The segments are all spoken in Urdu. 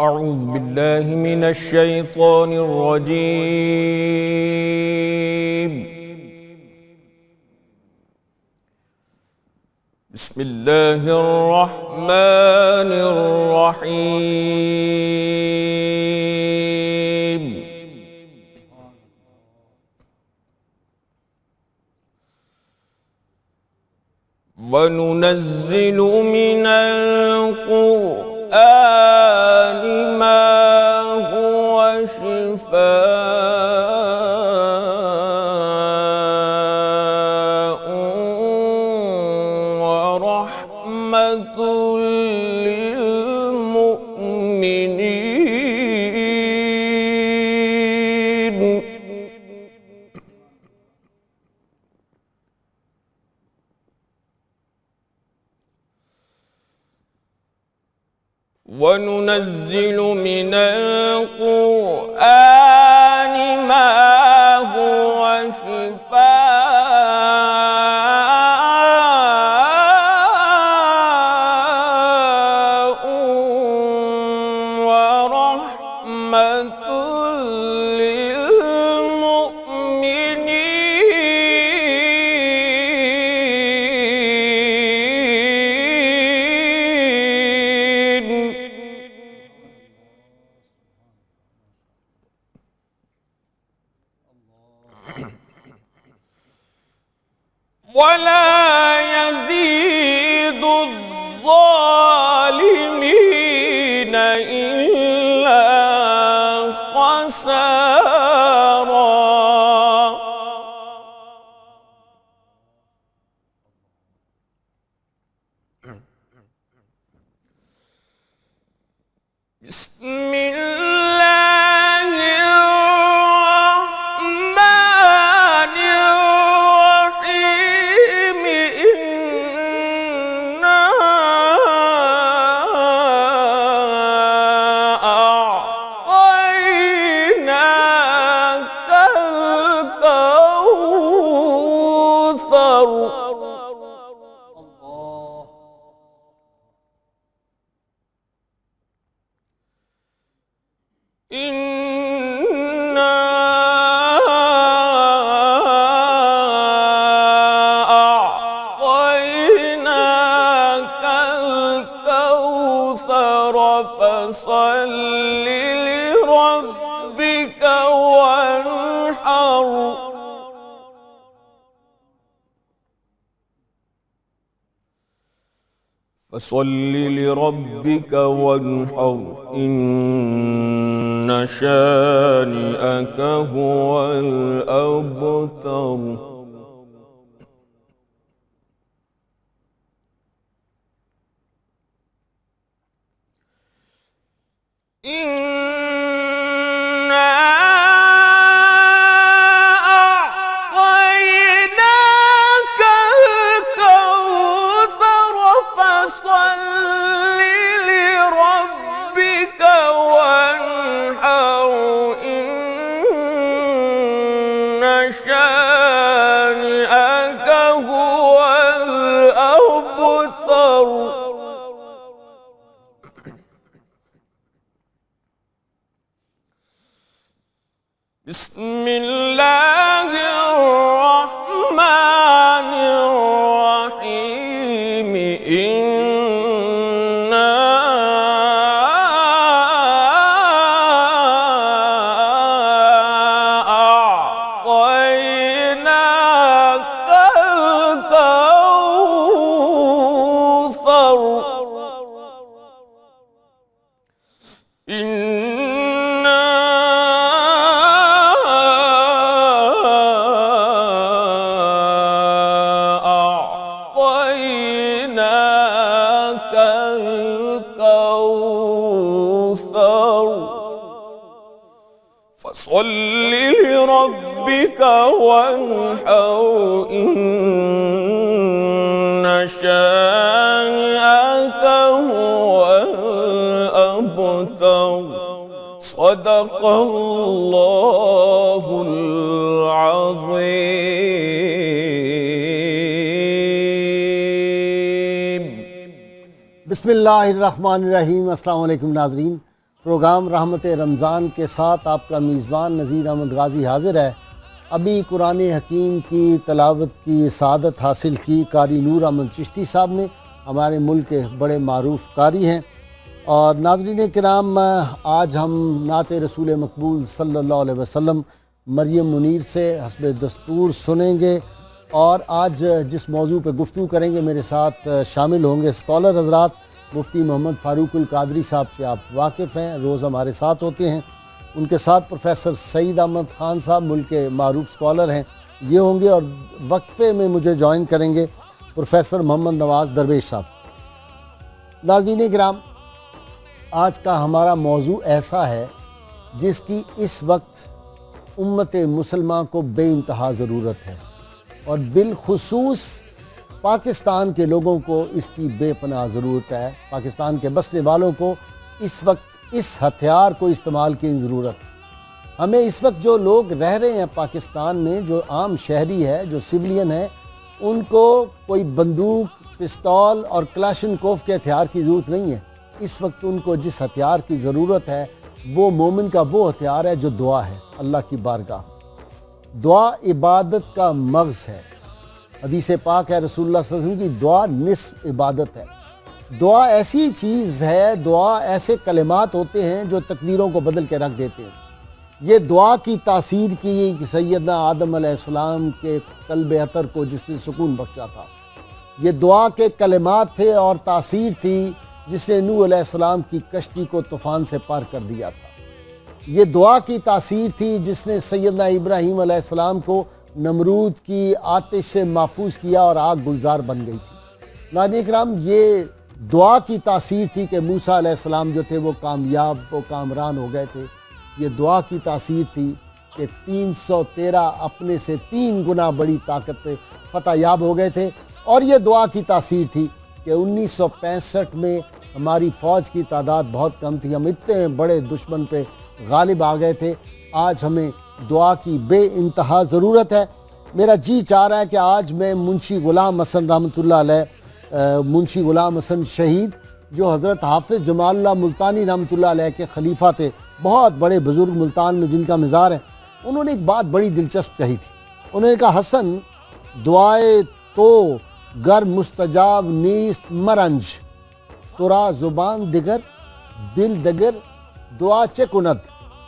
أعوذ بالله من الشيطان الرجيم. بسم الله الرحمن الرحيم. وننزل من القرآن ما هو شفاء ورحمة للمؤمنين. وننزل من القرآن ما هو شفاء ورحمة ولا يزيد الظالمين إلا خسارا. بسم الله الرحمن الرحيم. إنا أعطيناك الكوثر. إنا أعطيناك الكوثر فصل لربك وانحر. فصل لربك وانحر إن شانئك هو الأبتر. إنا أعطيناك الكوثر فصل لربك وانحر إن شانئك هو الأبتر. بسم الله الرحمن الرحيم. إنا أعطيناك الكوثر. إنا أعطيناك الكوثر فصل لربك وانحر إن شانئك هو الأبتر. صدق الله العظيم. بسم اللہ الرحمن الرحیم. السلام علیکم ناظرین، پروگرام رحمت رمضان کے ساتھ آپ کا میزبان نذیر احمد غازی حاضر ہے۔ ابھی قرآن حکیم کی تلاوت کی سعادت حاصل کی قاری نور احمد چشتی صاحب نے، ہمارے ملک کے بڑے معروف قاری ہیں۔ اور ناظرین کرام، آج ہم نعت رسول مقبول صلی اللہ علیہ وسلم مریم منیر سے حسب دستور سنیں گے، اور آج جس موضوع پہ گفتگو کریں گے میرے ساتھ شامل ہوں گے اسکالر حضرات۔ مفتی محمد فاروق القادری صاحب سے آپ واقف ہیں، روز ہمارے ساتھ ہوتے ہیں۔ ان کے ساتھ پروفیسر سعید احمد خان صاحب ملک کے معروف اسکالر ہیں، یہ ہوں گے، اور وقفے میں مجھے جوائن کریں گے پروفیسر محمد نواز درویش صاحب۔ ناظرین کرام، آج کا ہمارا موضوع ایسا ہے جس کی اس وقت امت مسلمہ کو بے انتہا ضرورت ہے، اور بالخصوص پاکستان کے لوگوں کو اس کی بے پناہ ضرورت ہے۔ پاکستان کے بسنے والوں کو اس وقت اس ہتھیار کو استعمال کی ضرورت۔ ہمیں اس وقت جو لوگ رہ رہے ہیں پاکستان میں، جو عام شہری ہے، جو سویلین ہے، ان کو کوئی بندوق، پستول اور کلاشنکوف کے ہتھیار کی ضرورت نہیں ہے۔ اس وقت ان کو جس ہتھیار کی ضرورت ہے وہ مومن کا وہ ہتھیار ہے جو دعا ہے، اللہ کی بارگاہ۔ دعا عبادت کا مغز ہے۔ حدیث پاک ہے رسول اللہ صلی اللہ علیہ وسلم کی، دعا نصف عبادت ہے۔ دعا ایسی چیز ہے، دعا ایسے کلمات ہوتے ہیں جو تقدیروں کو بدل کے رکھ دیتے ہیں۔ یہ دعا کی تاثیر کی کہ سیدنا آدم علیہ السلام کے قلب اطہر کو جس نے سکون بخشا تھا، یہ دعا کے کلمات تھے اور تاثیر تھی جس نے نوح علیہ السلام کی کشتی کو طوفان سے پار کر دیا تھا۔ یہ دعا کی تاثیر تھی جس نے سیدنا ابراہیم علیہ السلام کو نمرود کی آتش سے محفوظ کیا اور آگ گلزار بن گئی تھی۔ ناظرین کرام، یہ دعا کی تاثیر تھی کہ موسیٰ علیہ السلام جو تھے وہ کامیاب و کامران ہو گئے تھے۔ یہ دعا کی تاثیر تھی کہ 313 اپنے سے 3 گنا بڑی طاقت پہ فتح یاب ہو گئے تھے۔ اور یہ دعا کی تاثیر تھی کہ 1965 میں ہماری فوج کی تعداد بہت کم تھی، ہم اتنے بڑے دشمن پہ غالب آ گئے تھے۔ آج ہمیں دعا کی بے انتہا ضرورت ہے۔ میرا جی چاہ رہا ہے کہ آج میں منشی غلام حسن رحمۃ اللہ علیہ، منشی غلام حسن شہید، جو حضرت حافظ جمال اللہ ملتانی رحمۃ اللہ علیہ کے خلیفہ تھے، بہت بڑے بزرگ ملتان میں جن کا مزار ہے، انہوں نے ایک بات بڑی دلچسپ کہی تھی۔ انہوں نے کہا، حسن دعائے تو گر مستجاب نیست مرنج، ترا زبان دگر دل دگر دعا چے کند۔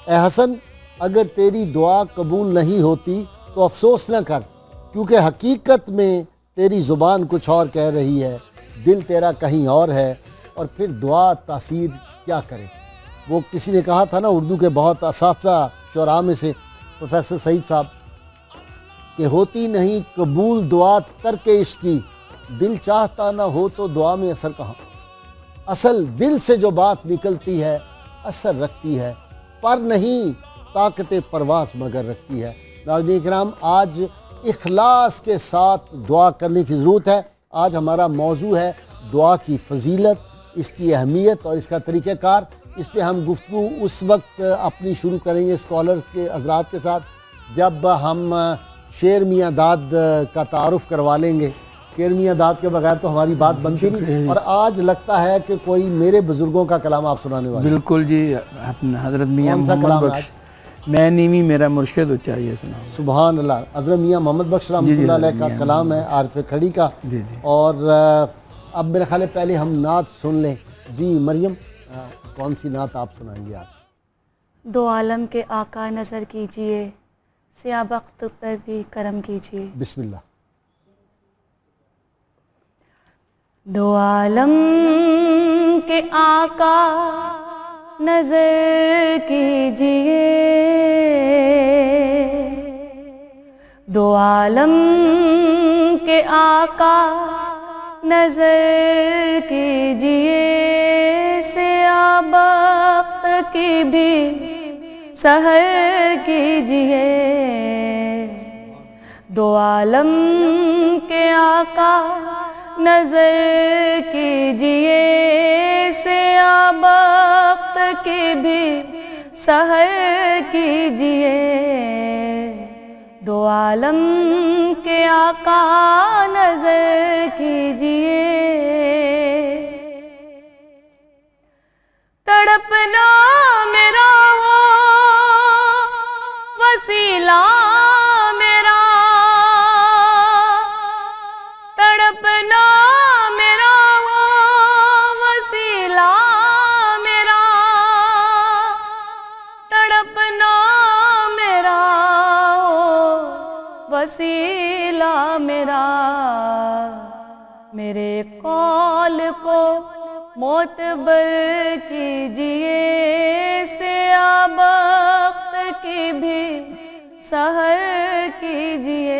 اے حسن، اگر تیری دعا قبول نہیں ہوتی تو افسوس نہ کر، کیونکہ حقیقت میں تیری زبان کچھ اور کہہ رہی ہے، دل تیرا کہیں اور ہے، اور پھر دعا تاثیر کیا کرے۔ وہ کسی نے کہا تھا نا، اردو کے بہت اساتذہ شعراء میں سے پروفیسر سعید صاحب، کہ ہوتی نہیں قبول دعا ترک عشق کی، دل چاہتا نہ ہو تو دعا میں اثر کہاں۔ اصل دل سے جو بات نکلتی ہے اثر رکھتی ہے، پر نہیں طاقت پرواز مگر رکھتی ہے۔ ناظرین کرام، آج اخلاص کے ساتھ دعا کرنے کی ضرورت ہے۔ آج ہمارا موضوع ہے دعا کی فضیلت، اس کی اہمیت اور اس کا طریقہ کار۔ اس پہ ہم گفتگو اس وقت اپنی شروع کریں گے اسکالرز کے حضرات کے ساتھ جب ہم شیر میاں داد کا تعارف کروا لیں گے۔ شیر میاں داد کے بغیر تو ہماری بات بنتی نہیں، اور آج لگتا ہے کہ کوئی میرے بزرگوں کا کلام آپ سنانے والے ہیں۔ بالکل جی، حضرت میاں محمد بخش، میں نیوی میرا مرشد چاہیے سنا۔ سبحان اللہ، حضرت میاں محمد بخش رحمۃ اللہ علیہ کا کلام ہے، عارف کھڑی کا۔ اور اب میرے خیال ہے پہلے ہم نعت سن لیں۔ جی مریم، کون سی نعت آپ سنائیں گے آج؟ دو عالم کے آقا نظر کیجئے، سیاہ بخت پر بھی کرم کیجئے۔ بسم اللہ۔ دو عالم کے آقا نظر کیجئے، دو عالم کے آقا نظر کیجئے، سیاہ بخت کی بھی سحر کیجئے، دو عالم کے آقا نظر کیجئے، سیاہ بخت کی بھی سحر کیجئے، دو عالم کے آقا نظر کیجئے، تڑپنا میرے قول کو معتبر کیجئے، سیاہ بخت کی بھی سحر کیجئے،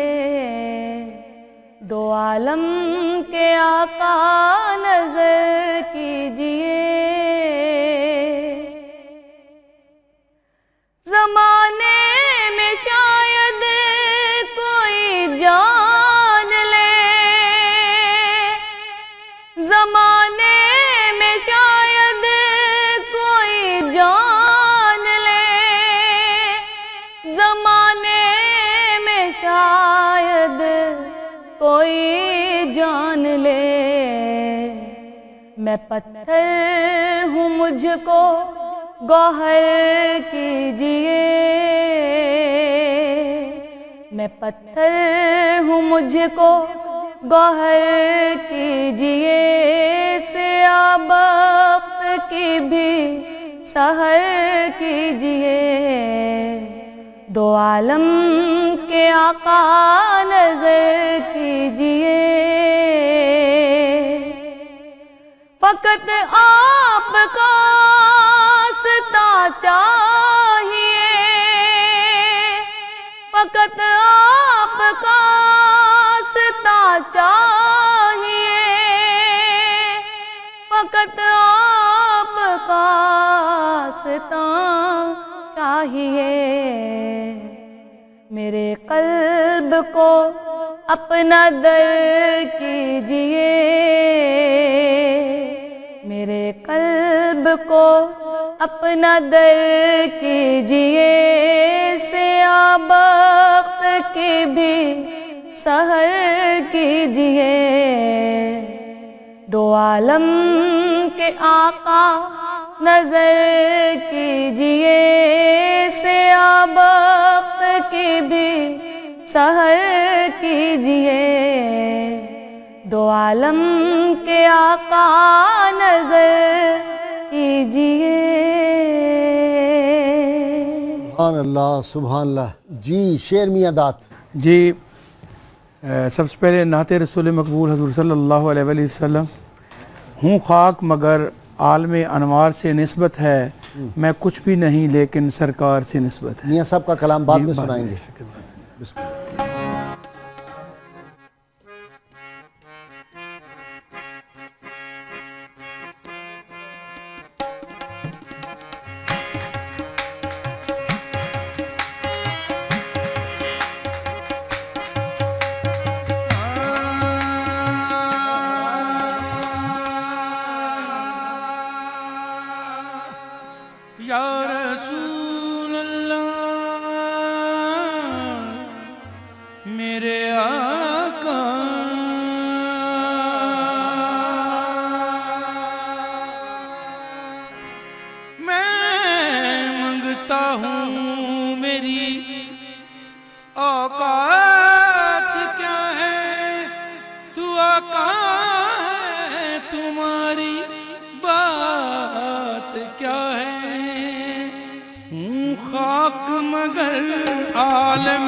دو عالم کے آقا نظر کیجئے۔ زمانے میں شاید کوئی جان لے، زمانے میں شاید کوئی جان لے، زمانے میں شاید کوئی جان لے، میں پتھر ہوں مجھ کو گوہر کیجئے، میں پتھر ہوں مجھ کو گوہر کیجئے، سیاہ بخت کی بھی سحر کیجئے، دو عالم کے آقا نظر کیجئے۔ فقط آپ کا چاہیے، فقط آپ کا ستا چاہیے، فقط آپ کا ستا چاہیے، میرے قلب کو اپنا در کیجئے، میرے قلب کو اپنا در کیجئے، سیاہ بخت کی بھی سحر کیجئے، دو عالم کے آقا نظر کیجئے، سیاہ بخت کی بھی سحر کیجئے، دو عالم کے آقا نظر کیجئے۔ سبحان اللہ سبحان اللہ۔ جی شعر میاں دات۔ جی سب سے پہلے نعت رسول مقبول حضور صلی اللہ علیہ وآلہ وسلم۔ ہوں خاک مگر عالم انوار سے نسبت ہے، میں کچھ بھی نہیں لیکن سرکار سے نسبت ہے۔ میاں صاحب کا کلام بعد میں سنائیں گے۔ بسم اللہ۔ یا رسول اللہ میرے آقا، میں منگتا ہوں میری اوقات کیا ہے، تو آقا ہے تمہاری بات کیا ہے، خاک مگر عالم،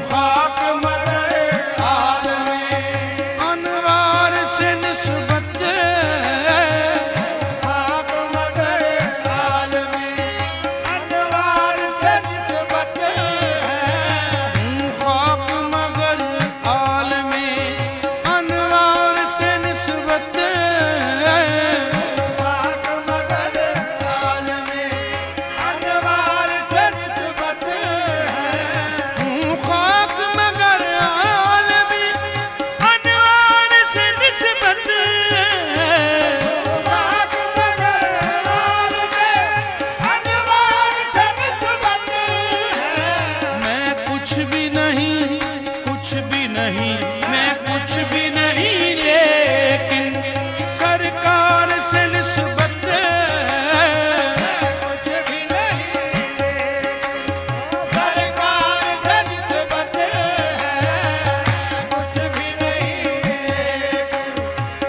خاک مگر عالم انوار سے نسبت، خاک مگر عالم انوار سے نسبت، خاک مگر عالم انوار سے نسبت،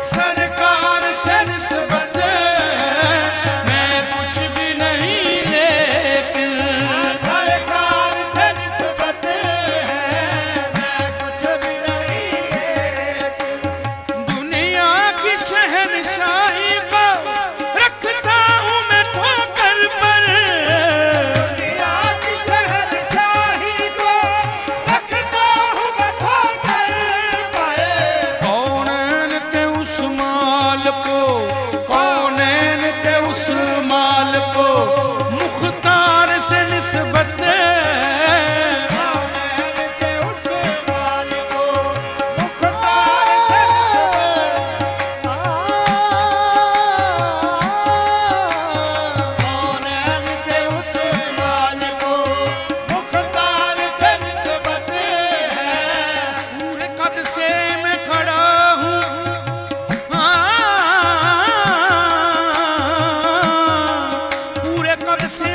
سر مال کو، کونین کے اس مال کو مختار سے نسبت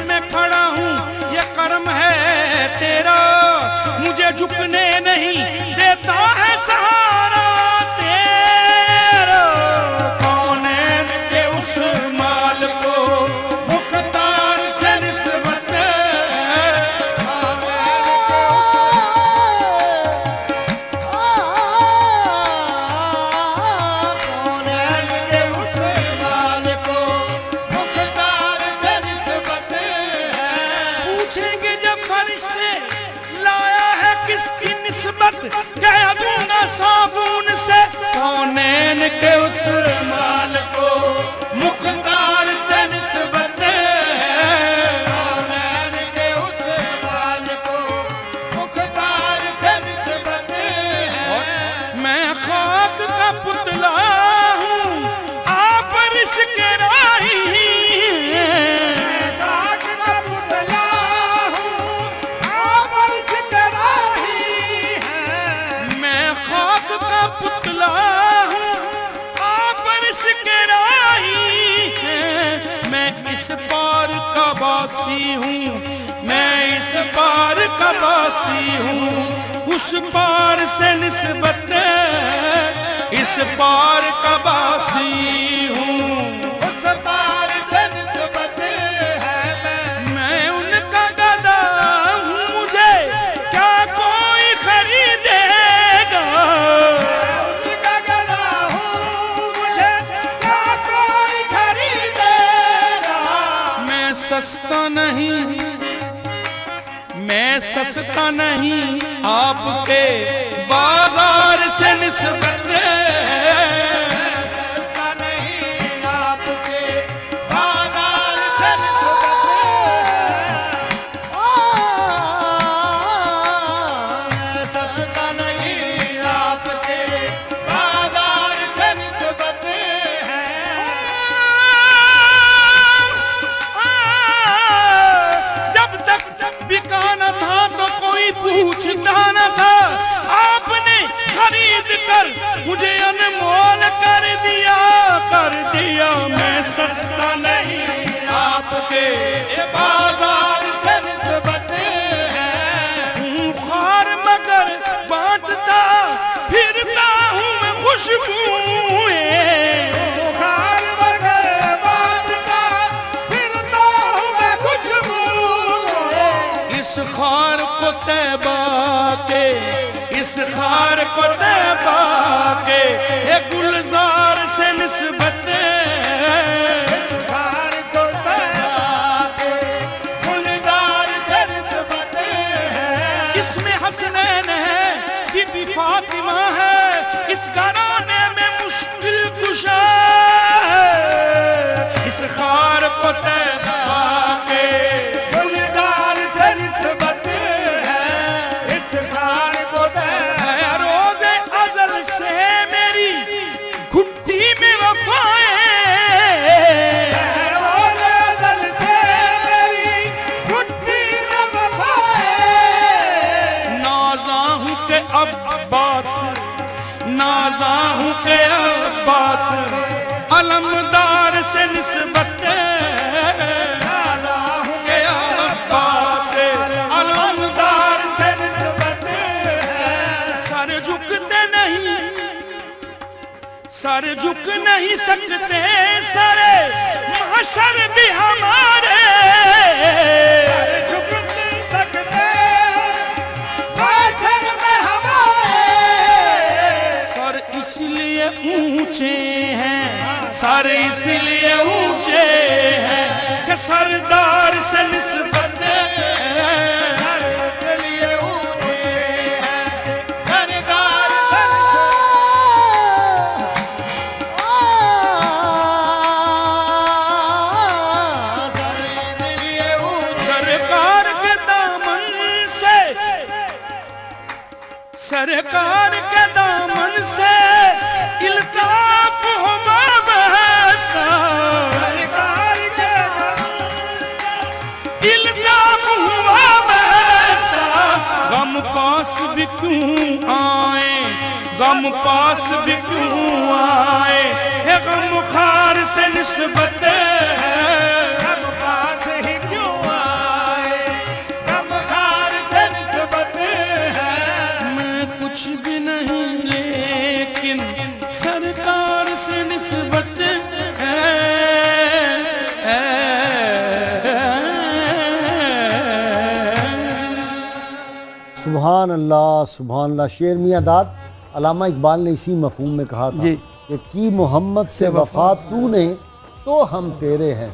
میں کھڑا ہوں، یہ کرم ہے تیرا، مجھے جھکنے نہیں دیتا ہے سہارا تیرا، کونین کے اس مال کو مختار سے نسبت کہہ دوں گا صابون سے، کونین کے اس مال کو مختار سے نسبت کونین کے اس مال کو مختار سے نسبت میں خاک کا پتلا ہوں، آپ رشک راہی پتلا ہوں، آپ رشک راہی ہیں، میں اس پار کا باسی ہوں، میں اس پار کا باسی ہوں، اس پار سے نسبت اس پار کا باسی ہوں، اس پار سے نسبت ہے میں ان کا گدا ہوں، مجھے کیا کوئی خریدے گا، سستا نہیں، میں سستا نہیں، آپ کے بازار سے نسبت سستا نہیں، آپ کے بازار سے نسبت میں سستا نہیں، آپ کے بازار سے نسبت بکانا تھا تو کوئی پوچھتا نہ تھا، آپ نے خرید کر مجھے انمول کر دیا، میں سستا نہیں، آپ کے بازار سے نسبت ہے، ہوں خوار مگر بانٹتا پھرتا ہوں میں خوشبوئیں، اس خار کو طیبہ کے، اس خار کو طیبہ کے ایک گلزار سے نسبت اس خار کو طیبہ کے گلزار سے نسبت ہے، اس میں حسنین ہے، بی بی فاطمہ ہے، اس گھرانے میں مشکل کشا ہے، اس خار کو طیبہ کے نازاں ہوں کہ عباس علمدار سے نسبت نازاں ہوں کہ عباس علمدار سے نسبت سر جھکتے نہیں، سر جھک نہیں سکتے، سر محشر بھی ہمارے سر جھک نہیں سکتے، محشر میں ہمارے سر اس لیے اونچے ہیں، سر اس لیے اونچے ہیں کہ سردار سے نسبت سر اس لیے اونچے ہیں، سردار سے نسبت سرکار کے دامن سے الطاف ہو وابستہ، سرکار کے الطاف ہو وابستہ، غم پاس بھی کیوں آئے، غم پاس بھی کیوں آئے، ہے غم خار سے نسبت غم پاس ہی کیوں آئے، غم خار سے نسبت ہے، میں کچھ بھی نہیں لیکن سرکار سے نسبت ہے۔ سبحان اللہ سبحان اللہ۔ شعر میاں داد علامہ اقبال نے اسی مفہوم میں کہا تھا جی کہ کی محمد سے وفا تو نے تو ہم تیرے ہیں،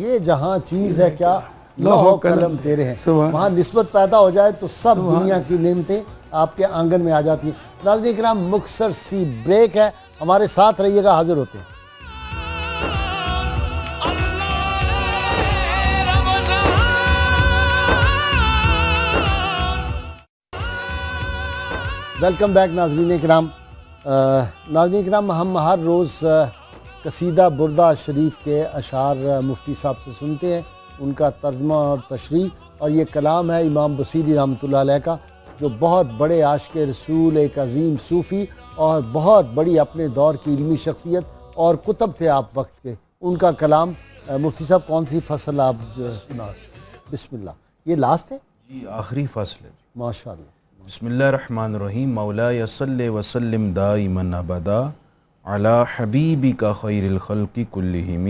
یہ جہاں چیز ہے کیا لوح و قلم تیرے ہیں۔ وہاں نسبت پیدا ہو جائے تو سب دنیا کی نعمتیں آپ کے آنگن میں آ جاتی ہیں۔ ناظرین کرام مختصر سی بریک ہے، ہمارے ساتھ رہیے گا، حاضر ہوتے ہیں۔ ویلکم بیک ناظرین کرام۔ ناظرین کرام، ہم ہر روز قصیدہ بردہ شریف کے اشعار مفتی صاحب سے سنتے ہیں، ان کا ترجمہ اور تشریح، اور یہ کلام ہے امام بصیری رحمۃ اللہ علیہ کا، جو بہت بڑے عاشق رسول، ایک عظیم صوفی اور بہت بڑی اپنے دور کی علمی شخصیت اور کتب تھے آپ وقت کے، ان کا کلام۔ مفتی صاحب کون سی فصل آپ جو سنا؟ بسم اللہ، یہ لاسٹ ہے؟ جی آخری فصل ہے۔ ماشاء اللہ۔ بسم اللہ الرحمن الرحیم۔ مولایا صلی وسلم دائما ابدا علی حبیبک خیر الخلق کلہم۔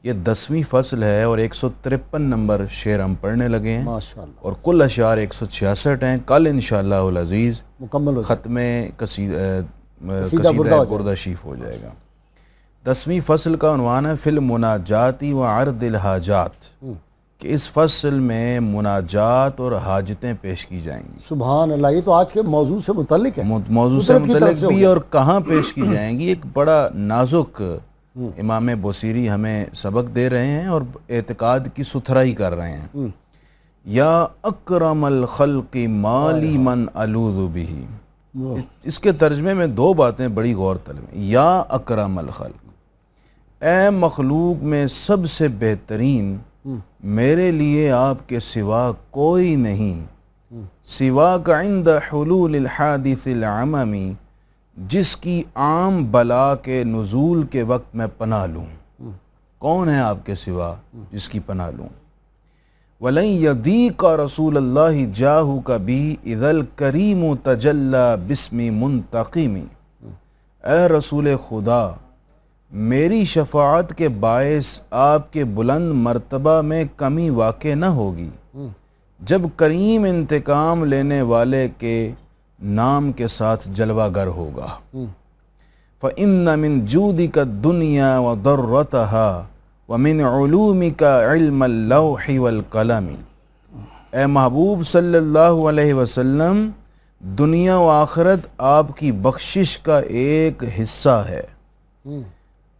یہ 10ویں فصل ہے اور 153 نمبر شعر ہم پڑھنے لگے ہیں، ماشاء اللہ، اور کل اشعار 166 ہیں۔ کل انشاءاللہ العزیز مکمل ہو جائے، ختم قصیدہ بردہ بردہ شریف ہو جائے گا۔ 10ویں فصل کا عنوان ہے فی المناجاتی و عرض الحاجات، کہ اس فصل میں مناجات اور حاجتیں پیش کی جائیں گی۔ سبحان اللہ، یہ تو آج کے موضوع سے متعلق ہے، موضوع سے قدرت کی طرف متعلق سے ہو بھی گیا۔ اور کہاں پیش کی جائیں گی، ایک بڑا نازک امام بصیری ہمیں سبق دے رہے ہیں اور اعتقاد کی ستھرائی کر رہے ہیں۔ یا اکرم الخلق مالی من الوذ بہ، اس کے ترجمے میں 2 باتیں بڑی غور طلب ہیں۔ یا اکرم الخلق، اے مخلوق میں سب سے بہترین، میرے لیے آپ کے سوا کوئی نہیں، سوا کا عند حلول الحادث العممی، جس کی عام بلا کے نزول کے وقت میں پناہ لوں۔ کون ہے آپ کے سوا جس کی پناہ لوں؟ وَلَن يَضِيقَ رسول اللہ جاہُکَ بِهِ اِذَا الْكَرِيمُ تَجَلَّى بِاسْمِ مُنْتَقِمِ، اے رسول خدا، میری شفاعت کے باعث آپ کے بلند مرتبہ میں کمی واقع نہ ہوگی جب کریم انتقام لینے والے کے نام کے ساتھ جلوہ گر ہوگا۔ فَإِنَّ مِن جُودِكَ الدُّنْيَا وَضَرَّتَهَا وَمِنْ عُلُومِكَ عِلْمَ اللَّوْحِ وَالْقَلَمِ، اے محبوب صلی اللہ علیہ وسلم، دنیا و آخرت آپ کی بخشش کا ایک حصہ ہے،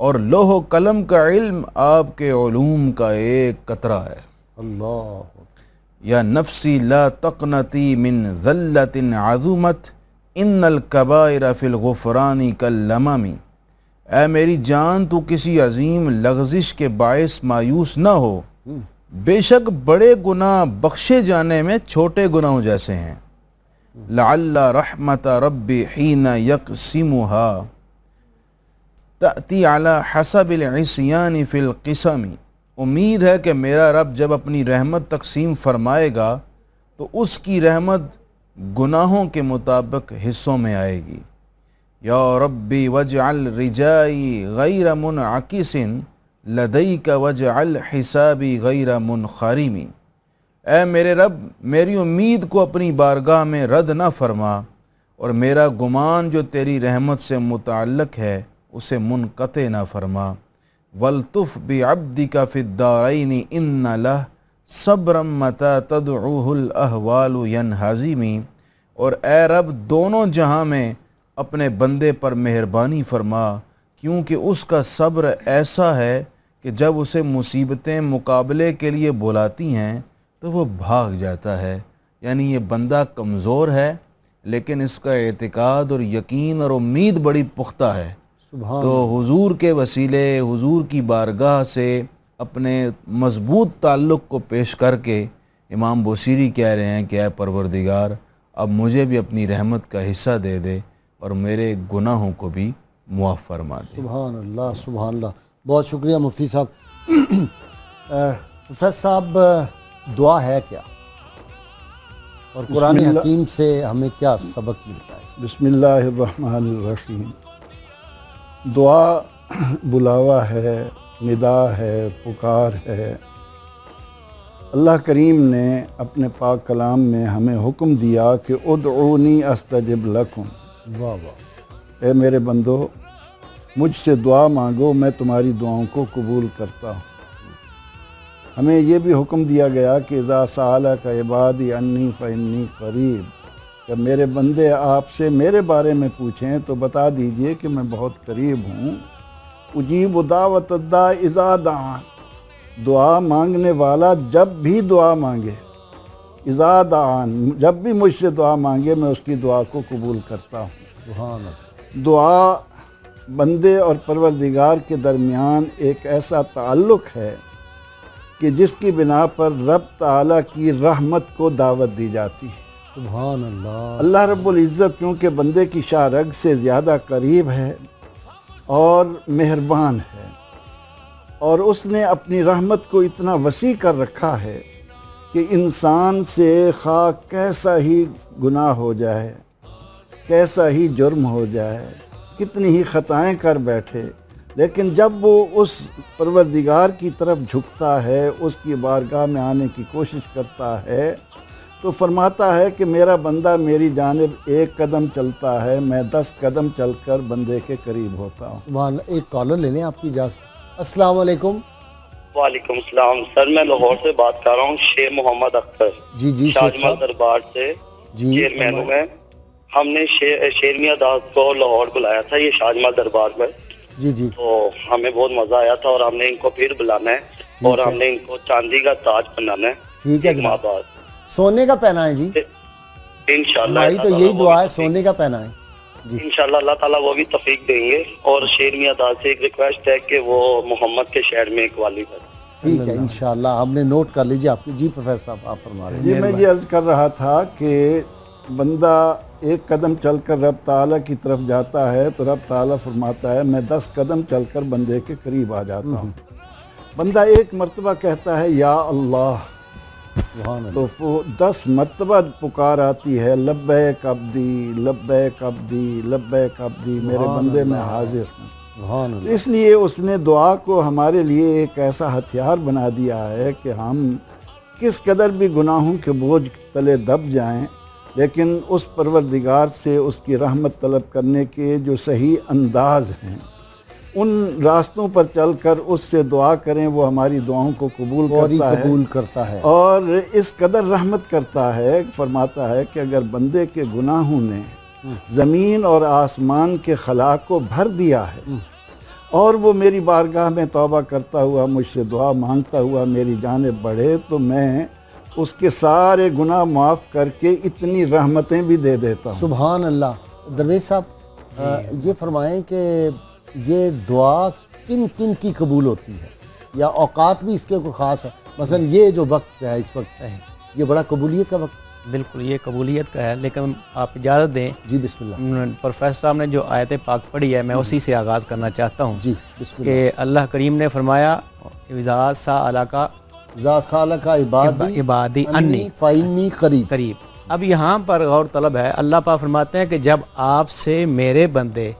اور لوح و قلم کا علم آپ کے علوم کا ایک قطرہ ہے۔ اللہ، یا نفسی لا تقنطی من ذلت عظمت ان الکبائر فی الغفران کاللمم، اے میری جان تو کسی عظیم لغزش کے باعث مایوس نہ ہو، بے شک بڑے گناہ بخشے جانے میں چھوٹے گناہوں جیسے ہیں۔ لعل رحمت ربی حین یقسمها تأتی علی حسب العصیان فی القسم، امید ہے کہ میرا رب جب اپنی رحمت تقسیم فرمائے گا تو اس کی رحمت گناہوں کے مطابق حصوں میں آئے گی۔ یا ربی وجعل رجائی غیر منعکس لدیک وجعل حسابی غیر منخرم، اے میرے رب میری امید کو اپنی بارگاہ میں رد نہ فرما، اور میرا گمان جو تیری رحمت سے متعلق ہے اسے منقطع نہ فرما۔ وَلْتُفْ بِعَبْدِكَ فِي الدَّارَيْنِ إِنَّ لَهُ صَبْرًا مَتَى تَدْعُوهُ الْأَهْوَالُ يَنْهَزِمِ، اور اے رب دونوں جہاں میں اپنے بندے پر مہربانی فرما، کیونکہ اس کا صبر ایسا ہے کہ جب اسے مصیبتیں مقابلے کے لیے بلاتی ہیں تو وہ بھاگ جاتا ہے۔ یعنی یہ بندہ کمزور ہے لیکن اس کا اعتقاد اور یقین اور امید بڑی پختہ ہے. سبحان تو حضور کے وسیلے، حضور کی بارگاہ سے اپنے مضبوط تعلق کو پیش کر کے امام بوصیری کہہ رہے ہیں کہ اے پروردگار اب مجھے بھی اپنی رحمت کا حصہ دے دے اور میرے گناہوں کو بھی معاف فرما دے. سبحان اللہ سبحان اللہ. بہت شکریہ مفتی صاحب. پروفیسر صاحب، دعا ہے کیا اور قرآن حکیم سے ہمیں کیا سبق ملتا ہے؟ بسم اللہ الرحمن الرحیم. دعا بلاوا ہے، ندا ہے، پکار ہے. اللہ کریم نے اپنے پاک کلام میں ہمیں حکم دیا کہ ادعونی استجب لکم. واہ واہ. اے میرے بندو، مجھ سے دعا مانگو، میں تمہاری دعاؤں کو قبول کرتا ہوں. ہمیں یہ بھی حکم دیا گیا کہ اذا سألک عبادی انی فانی قریب، جب میرے بندے آپ سے میرے بارے میں پوچھیں تو بتا دیجئے کہ میں بہت قریب ہوں. اجیب دعوت الداع اذا دعان، دعا مانگنے والا جب بھی دعا مانگے، اذا دعان، جب بھی مجھ سے دعا مانگے میں اس کی دعا کو قبول کرتا ہوں. سبحان اللہ. دعا بندے اور پروردگار کے درمیان ایک ایسا تعلق ہے کہ جس کی بنا پر رب تعالیٰ کی رحمت کو دعوت دی جاتی ہے. سبحان اللہ. اللہ رب العزت کیونکہ بندے کی شاہ رگ سے زیادہ قریب ہے اور مہربان ہے، اور اس نے اپنی رحمت کو اتنا وسیع کر رکھا ہے کہ انسان سے خواہ کیسا ہی گناہ ہو جائے، کیسا ہی جرم ہو جائے، کتنی ہی خطائیں کر بیٹھے، لیکن جب وہ اس پروردگار کی طرف جھکتا ہے، اس کی بارگاہ میں آنے کی کوشش کرتا ہے، تو فرماتا ہے کہ میرا بندہ میری جانب 1 قدم چلتا ہے، میں 10 قدم چل کر بندے کے قریب ہوتا ہوں. سبحان اللہ. ایک کالر لے لیں آپ کی اجازت. السلام علیکم. وعلیکم السلام سر، میں لاہور سے بات کر رہا ہوں، شیخ محمد اختر. جی جی شاہ شیخ جمال صاحب. دربار سے جی چیئرمین ہوں میں. ہم نے شیر میاں داس کو لاہور بلایا تھا یہ شاہ جمال دربار میں. جی جی. تو ہمیں بہت مزہ آیا تھا اور ہم نے ان کو پھر بلانا ہے اور ہم نے ان کو چاندی کا تاج بنانا ہے. ٹھیک ہے ایک ماہ جناب. بعد سونے کا پہنا ہے جی. انشاءاللہ. ہماری تو یہی دعا ہے، سونے کا پہنا ہے. جی انشاءاللہ اللہ تعالیٰ وہ بھی توفیق دیں گے. اور شیر میاں داس سے ایک ریکویسٹ ہے کہ وہ محمد کے شہر میں ایک والی ہے. ٹھیک ہے انشاءاللہ. ہم نے نوٹ کر لیجیے آپ کی. جی پروفیسر صاحب آپ فرما رہے ہیں. یہ میں یہ عرض کر رہا تھا کہ بندہ 1 قدم چل کر رب تعالیٰ کی طرف جاتا ہے تو رب تعالیٰ فرماتا ہے میں 10 قدم چل کر بندے کے قریب آ جاتا ہوں. بندہ 1 مرتبہ کہتا ہے یا اللہ، سبحان اللہ. تو وہ 10 مرتبہ پکار آتی ہے لبیک عبدی لبیک عبدی لبیک عبدی، میرے بندے میں حاضر ہوں. سبحان اللہ. اس لیے اس نے دعا کو ہمارے لیے ایک ایسا ہتھیار بنا دیا ہے کہ ہم کس قدر بھی گناہوں کے بوجھ تلے دب جائیں، لیکن اس پروردگار سے اس کی رحمت طلب کرنے کے جو صحیح انداز ہیں ان راستوں پر چل کر اس سے دعا کریں، وہ ہماری دعاؤں کو قبول کرتا ہے اور اس قدر رحمت کرتا ہے. فرماتا ہے کہ اگر بندے کے گناہوں نے زمین اور آسمان کے خلا کو بھر دیا ہے اور وہ میری بارگاہ میں توبہ کرتا ہوا مجھ سے دعا مانگتا ہوا میری جانب بڑھے تو میں اس کے سارے گناہ معاف کر کے اتنی رحمتیں بھی دے دیتا ہوں. سبحان اللہ. درویش صاحب یہ فرمائیں کہ یہ دعا کن کن کی قبول ہوتی ہے یا اوقات بھی اس کے کوئی خاص ہے؟ مثلا یہ جو وقت ہے اس وقت یہ بڑا قبولیت کا وقت. بالکل یہ قبولیت کا ہے، لیکن آپ اجازت دیں. جی بسم اللہ. پروفیسر صاحب نے جو آیت پاک پڑھی ہے میں اسی سے آغاز کرنا چاہتا ہوں. جی بسم اللہ. کہ اللہ کریم نے فرمایا اذا سألک ذا سالک عبادی انی فإنی قریب. اب یہاں پر غور طلب ہے، اللہ پاک فرماتے ہیں کہ جب آپ سے میرے بندے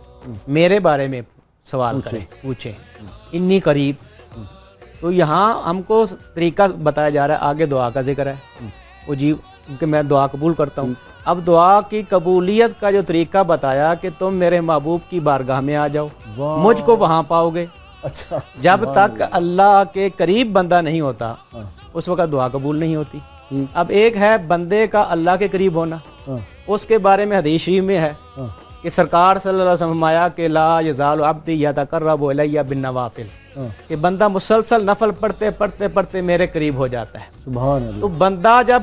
میرے بارے میں سوال کریں پوچھیں انی قریب، تو یہاں ہم کو طریقہ بتایا جا رہا ہے، آگے دعا کا ذکر ہے کہ میں دعا قبول کرتا ہوں. اب دعا کی قبولیت کا جو طریقہ بتایا کہ تم میرے محبوب کی بارگاہ میں آ جاؤ، مجھ کو وہاں پاؤ گے. اچھا جب تک اللہ کے قریب بندہ نہیں ہوتا اس وقت دعا قبول نہیں ہوتی. اب ایک ہے بندے کا اللہ کے قریب ہونا، اس کے بارے میں حدیث شریف میں ہے کہ سرکار صلی اللہ علیہ وسلم فرمایا کہ لا یزال عبدی یتقرب الی بالنوافل، کہ بندہ مسلسل نفل پڑھتے پڑھتے پڑھتے میرے قریب ہو جاتا ہے. سبحان اللہ. تو بندہ جب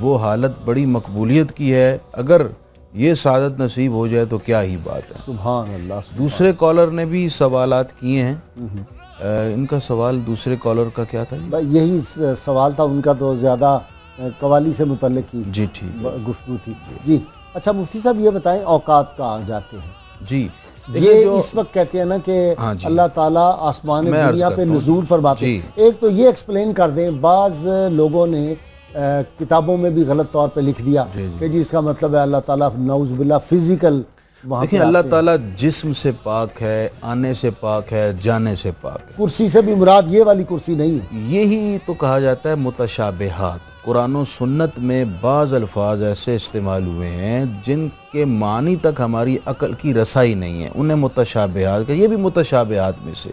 وہ حالت بڑی مقبولیت کی ہے. اگر یہ سعادت نصیب ہو جائے تو کیا ہی بات ہے. سبحان اللہ. دوسرے کالر نے بھی سوالات کیے ہیں. ان کا سوال دوسرے کالر کا کیا تھا؟ یہی سوال تھا ان کا، تو زیادہ قوالی سے متعلق کی جی ٹھیک گفتگو تھی. جی اچھا مفتی صاحب یہ بتائیں اوقات کہاں جاتے ہیں؟ جی یہ اس وقت کہتے ہیں نا کہ اللہ تعالیٰ آسمان دنیا پہ نزول فرماتے ہیں. ایک تو یہ ایکسپلین کر دیں، بعض لوگوں نے کتابوں میں بھی غلط طور پہ لکھ دیا کہ جی اس کا مطلب ہے اللہ تعالیٰ نعوذ باللہ فزیکل. دیکھیں اللہ تعالیٰ جسم سے پاک ہے، آنے سے پاک ہے، جانے سے پاک ہے. کرسی سے بھی مراد یہ والی کرسی نہیں ہے. یہی تو کہا جاتا ہے متشابہات. قرآن و سنت میں بعض الفاظ ایسے استعمال ہوئے ہیں جن کے معنی تک ہماری عقل کی رسائی نہیں ہے، انہیں متشابہات. یہ بھی متشابہات میں سے.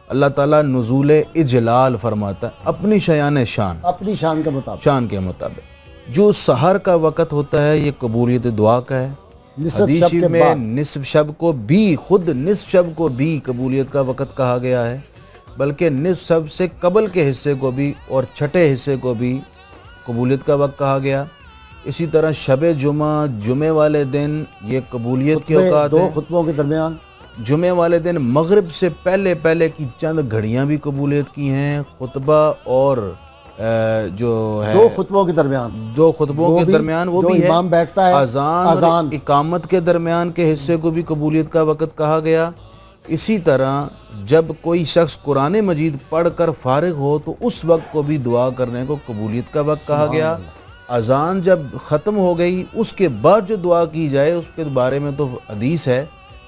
اللہ تعالیٰ نزول اجلال فرماتا ہے اپنی شیان شان، اپنی شان کے مطابق، شان کے مطابق. جو سحر کا وقت ہوتا ہے یہ قبولیت دعا کا ہے. حدیث میں نصف شب کو بھی، خود نصف شب کو بھی قبولیت کا وقت کہا گیا ہے، بلکہ نصف شب سے قبل کے حصے کو بھی اور چھٹے حصے کو بھی قبولیت کا وقت کہا گیا. اسی طرح شب جمعہ، جمعے والے دن یہ قبولیت کے اوقات ہیں. 2 خطبوں کے درمیان جمعے والے دن مغرب سے پہلے کی چند گھڑیاں بھی قبولیت کی ہیں. خطبہ اور جو ہے 2 خطبوں کے درمیان، 2 خطبوں کے درمیان وہ بھی ہے. امام بیٹھتا ہے، اذان اور اقامت کے درمیان کے حصے کو بھی قبولیت کا وقت کہا گیا. اسی طرح جب کوئی شخص قرآن مجید پڑھ کر فارغ ہو تو اس وقت کو بھی دعا کرنے کو قبولیت کا وقت کہا گیا. اذان جب ختم ہو گئی اس کے بعد جو دعا کی جائے اس کے بارے میں تو حدیث ہے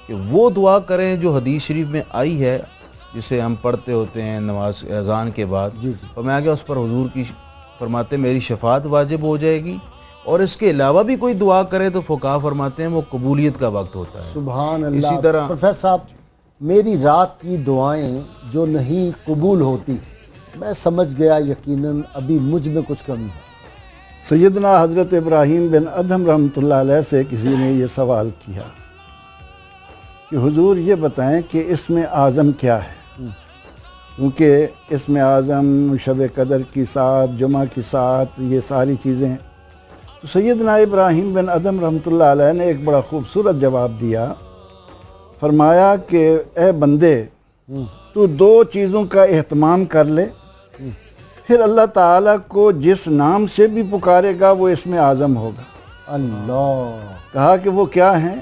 کہ وہ دعا کریں جو حدیث شریف میں آئی ہے، جسے ہم پڑھتے ہوتے ہیں نماز اذان کے بعد. تو میں آگے اس پر حضور کی فرماتے میری شفاعت واجب ہو جائے گی. اور اس کے علاوہ بھی کوئی دعا کرے تو فقہا فرماتے ہیں وہ قبولیت کا وقت ہوتا ہے. سبحان اللہ. اسی طرح پروفیسر صاحب میری رات کی دعائیں جو نہیں قبول ہوتی، میں سمجھ گیا یقیناً ابھی مجھ میں کچھ کمی ہے. سیدنا حضرت ابراہیم بن ادھم رحمۃ اللہ علیہ سے کسی نے یہ سوال کیا کہ حضور یہ بتائیں کہ اسم اعظم کیا ہے، کیونکہ اسم اعظم شب قدر کی ساتھ، جمعہ کی ساتھ، یہ ساری چیزیں. تو سیدنا ابراہیم بن ادھم رحمۃ اللہ علیہ نے ایک بڑا خوبصورت جواب دیا. فرمایا کہ اے بندے تو 2 چیزوں کا اہتمام کر لے، پھر اللہ تعالیٰ کو جس نام سے بھی پکارے گا وہ اسم اعظم ہوگا. اللہ. کہا کہ وہ کیا ہیں؟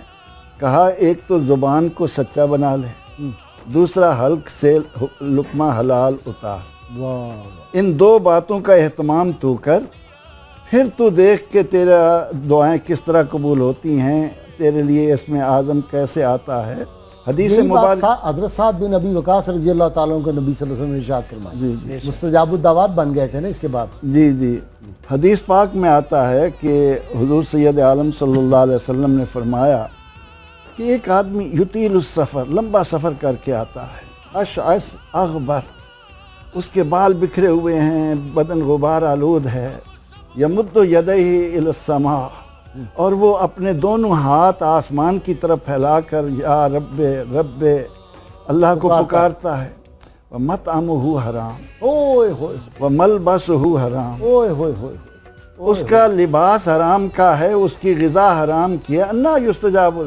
کہا ایک تو زبان کو سچا بنا لے، دوسرا حلق سے لقمہ حلال اتار. ان 2 باتوں کا اہتمام تو کر، پھر تو دیکھ کہ تیرا دعائیں کس طرح قبول ہوتی ہیں، تیرے لیے اسم اعظم کیسے آتا ہے. حدیث مبارک حضرت سعد بن ابی وقاص رضی اللہ تعالیٰ عنہ کو نبی صلی اللہ علیہ وسلم نے ارشاد فرمایا. مستجاب الدعوات بن گئے تھے نا اس کے بعد. جی حدیث پاک میں آتا ہے کہ حضور سید عالم صلی اللہ علیہ وسلم نے فرمایا کہ ایک آدمی یطیل السفر، لمبا سفر کر کے آتا ہے، اشعث اغبر، اس کے بال بکھرے ہوئے ہیں، بدن غبار آلود ہے. یمد یدیہ الی السماء، اور وہ اپنے دونوں ہاتھ آسمان کی طرف پھیلا کر یا رب رب اللہ کو پکارتا ہے. وَمَطْعَمُهُ حرام وَمَلْبَسُهُ حرام، اس کا لباس حرام کا ہے، اس کی غذا حرام کی ہے. انا یستجاب،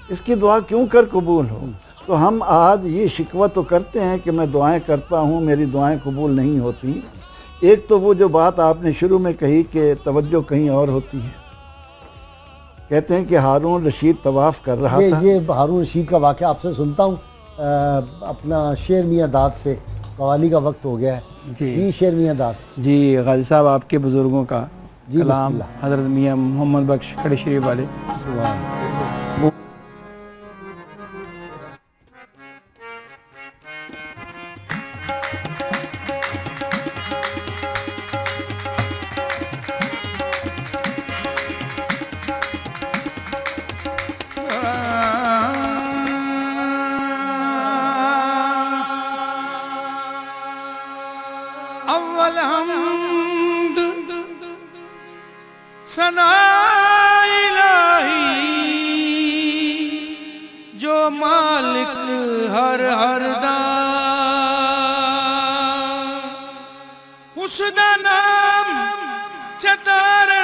اس کی دعا کیوں کر قبول ہو؟ تو ہم آج یہ شکوہ تو کرتے ہیں کہ میں دعائیں کرتا ہوں میری دعائیں قبول نہیں ہوتی. ایک تو وہ جو بات آپ نے شروع میں کہی کہ توجہ کہیں اور ہوتی ہے. کہتے ہیں کہ ہارون رشید طواف کر رہا تھا. یہ ہارون رشید کا واقعہ آپ سے سنتا ہوں اپنا شیر میاں داد سے. قوالی کا وقت ہو گیا ہے. جی شیر میاں داد. جی غازی صاحب آپ کے بزرگوں کا جی کلام حضرت میاں محمد بخش کھڑی شریف والے. سبحان اول حمد ثنا الہی جو مالک ہر دا، اس دا نام چتارے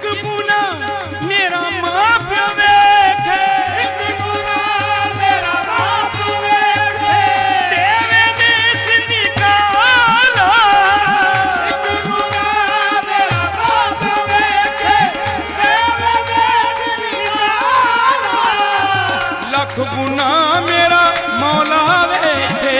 ਇੱਕ ਗੁਨਾ ਮੇਰਾ ਮਾਂ ਪਿਓ ਵੇਖੇ, ਇੱਕ ਗੁਨਾ ਮੇਰਾ ਮਾਂ ਪਿਓ ਵੇਖੇ, ਦੇਵੇ ਦੇਸ ਨਿਕਾਲਾ, ਇੱਕ ਗੁਨਾ ਮੇਰਾ ਮਾਂ ਪਿਓ ਵੇਖੇ, ਦੇਵੇ ਦੇਸ ਨਿਕਾਲਾ, ਲੱਖ ਗੁਨਾ ਮੇਰਾ ਮੌਲਾ ਵੇਖੇ,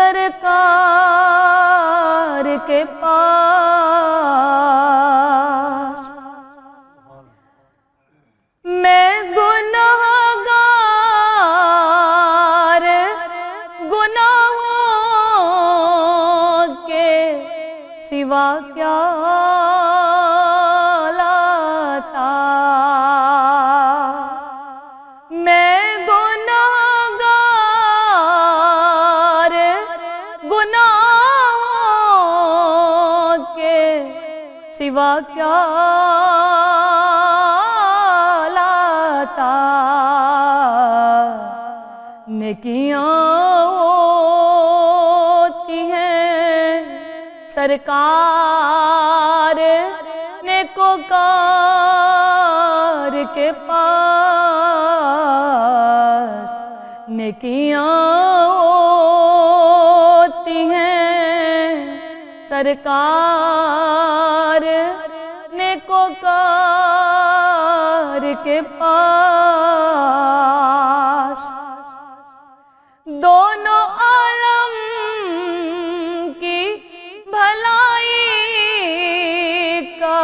سرکار کے پاس میں گنہگار گناہوں کے سوا کیا لاتا، میں گنہگار گناہوں کے سوا کیا لاتا، نیکیاں ہوتی ہیں سرکار نیکوکار کے پاس، نیکیاں ہوتی ہیں سرکار نیکوکار کے پاس، دونوں عالم کی بھلائی کا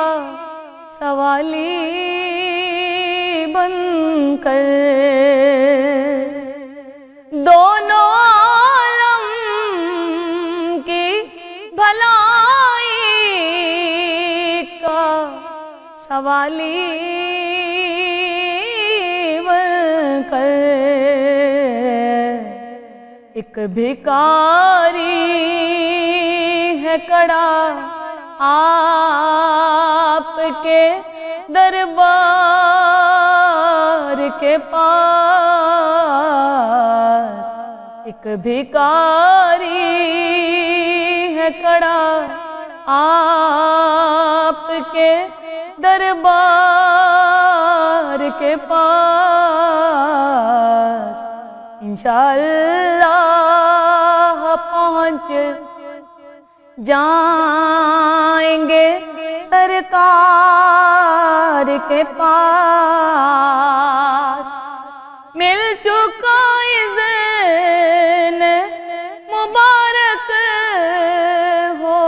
سوالی بن کر، دونوں عالم کی بھلائی کا سوالی بن کر، ایک بھکاری ہے کڑا آپ کے دربار کے پاس، ایک بھکاری ہے کڑا آپ کے دربار کے پاس، انشاءاللہ پہنچ جائیں گے سرکار کے پاس، مل چکا اذن مبارک ہو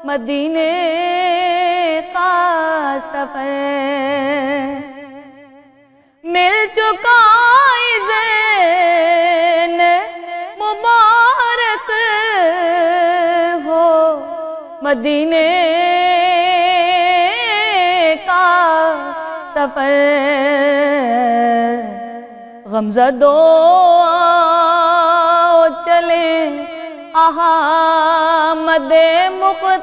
مدینے کا سفر، مل چکا اذن مبارک ہو مدینے کا سفر، غمزدو آؤ چلیں احمد مختار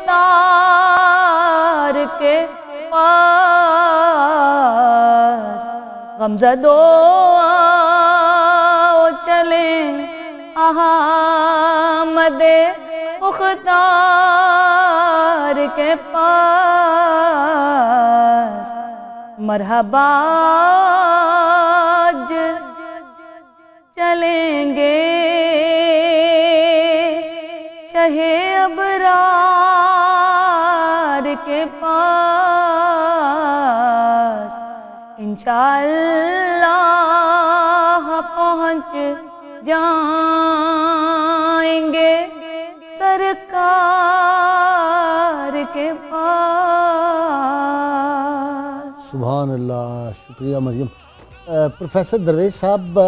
کے پاس، غمزدو آؤ چلیں احمد مختار کے پاس، مرحبا چلیں گے شہ ابرار کے پاس، انشاءاللہ پہنچ جائیں گے سرکار کے پاس۔ سبحان اللہ، شکریہ مریم۔ پروفیسر درویش صاحب،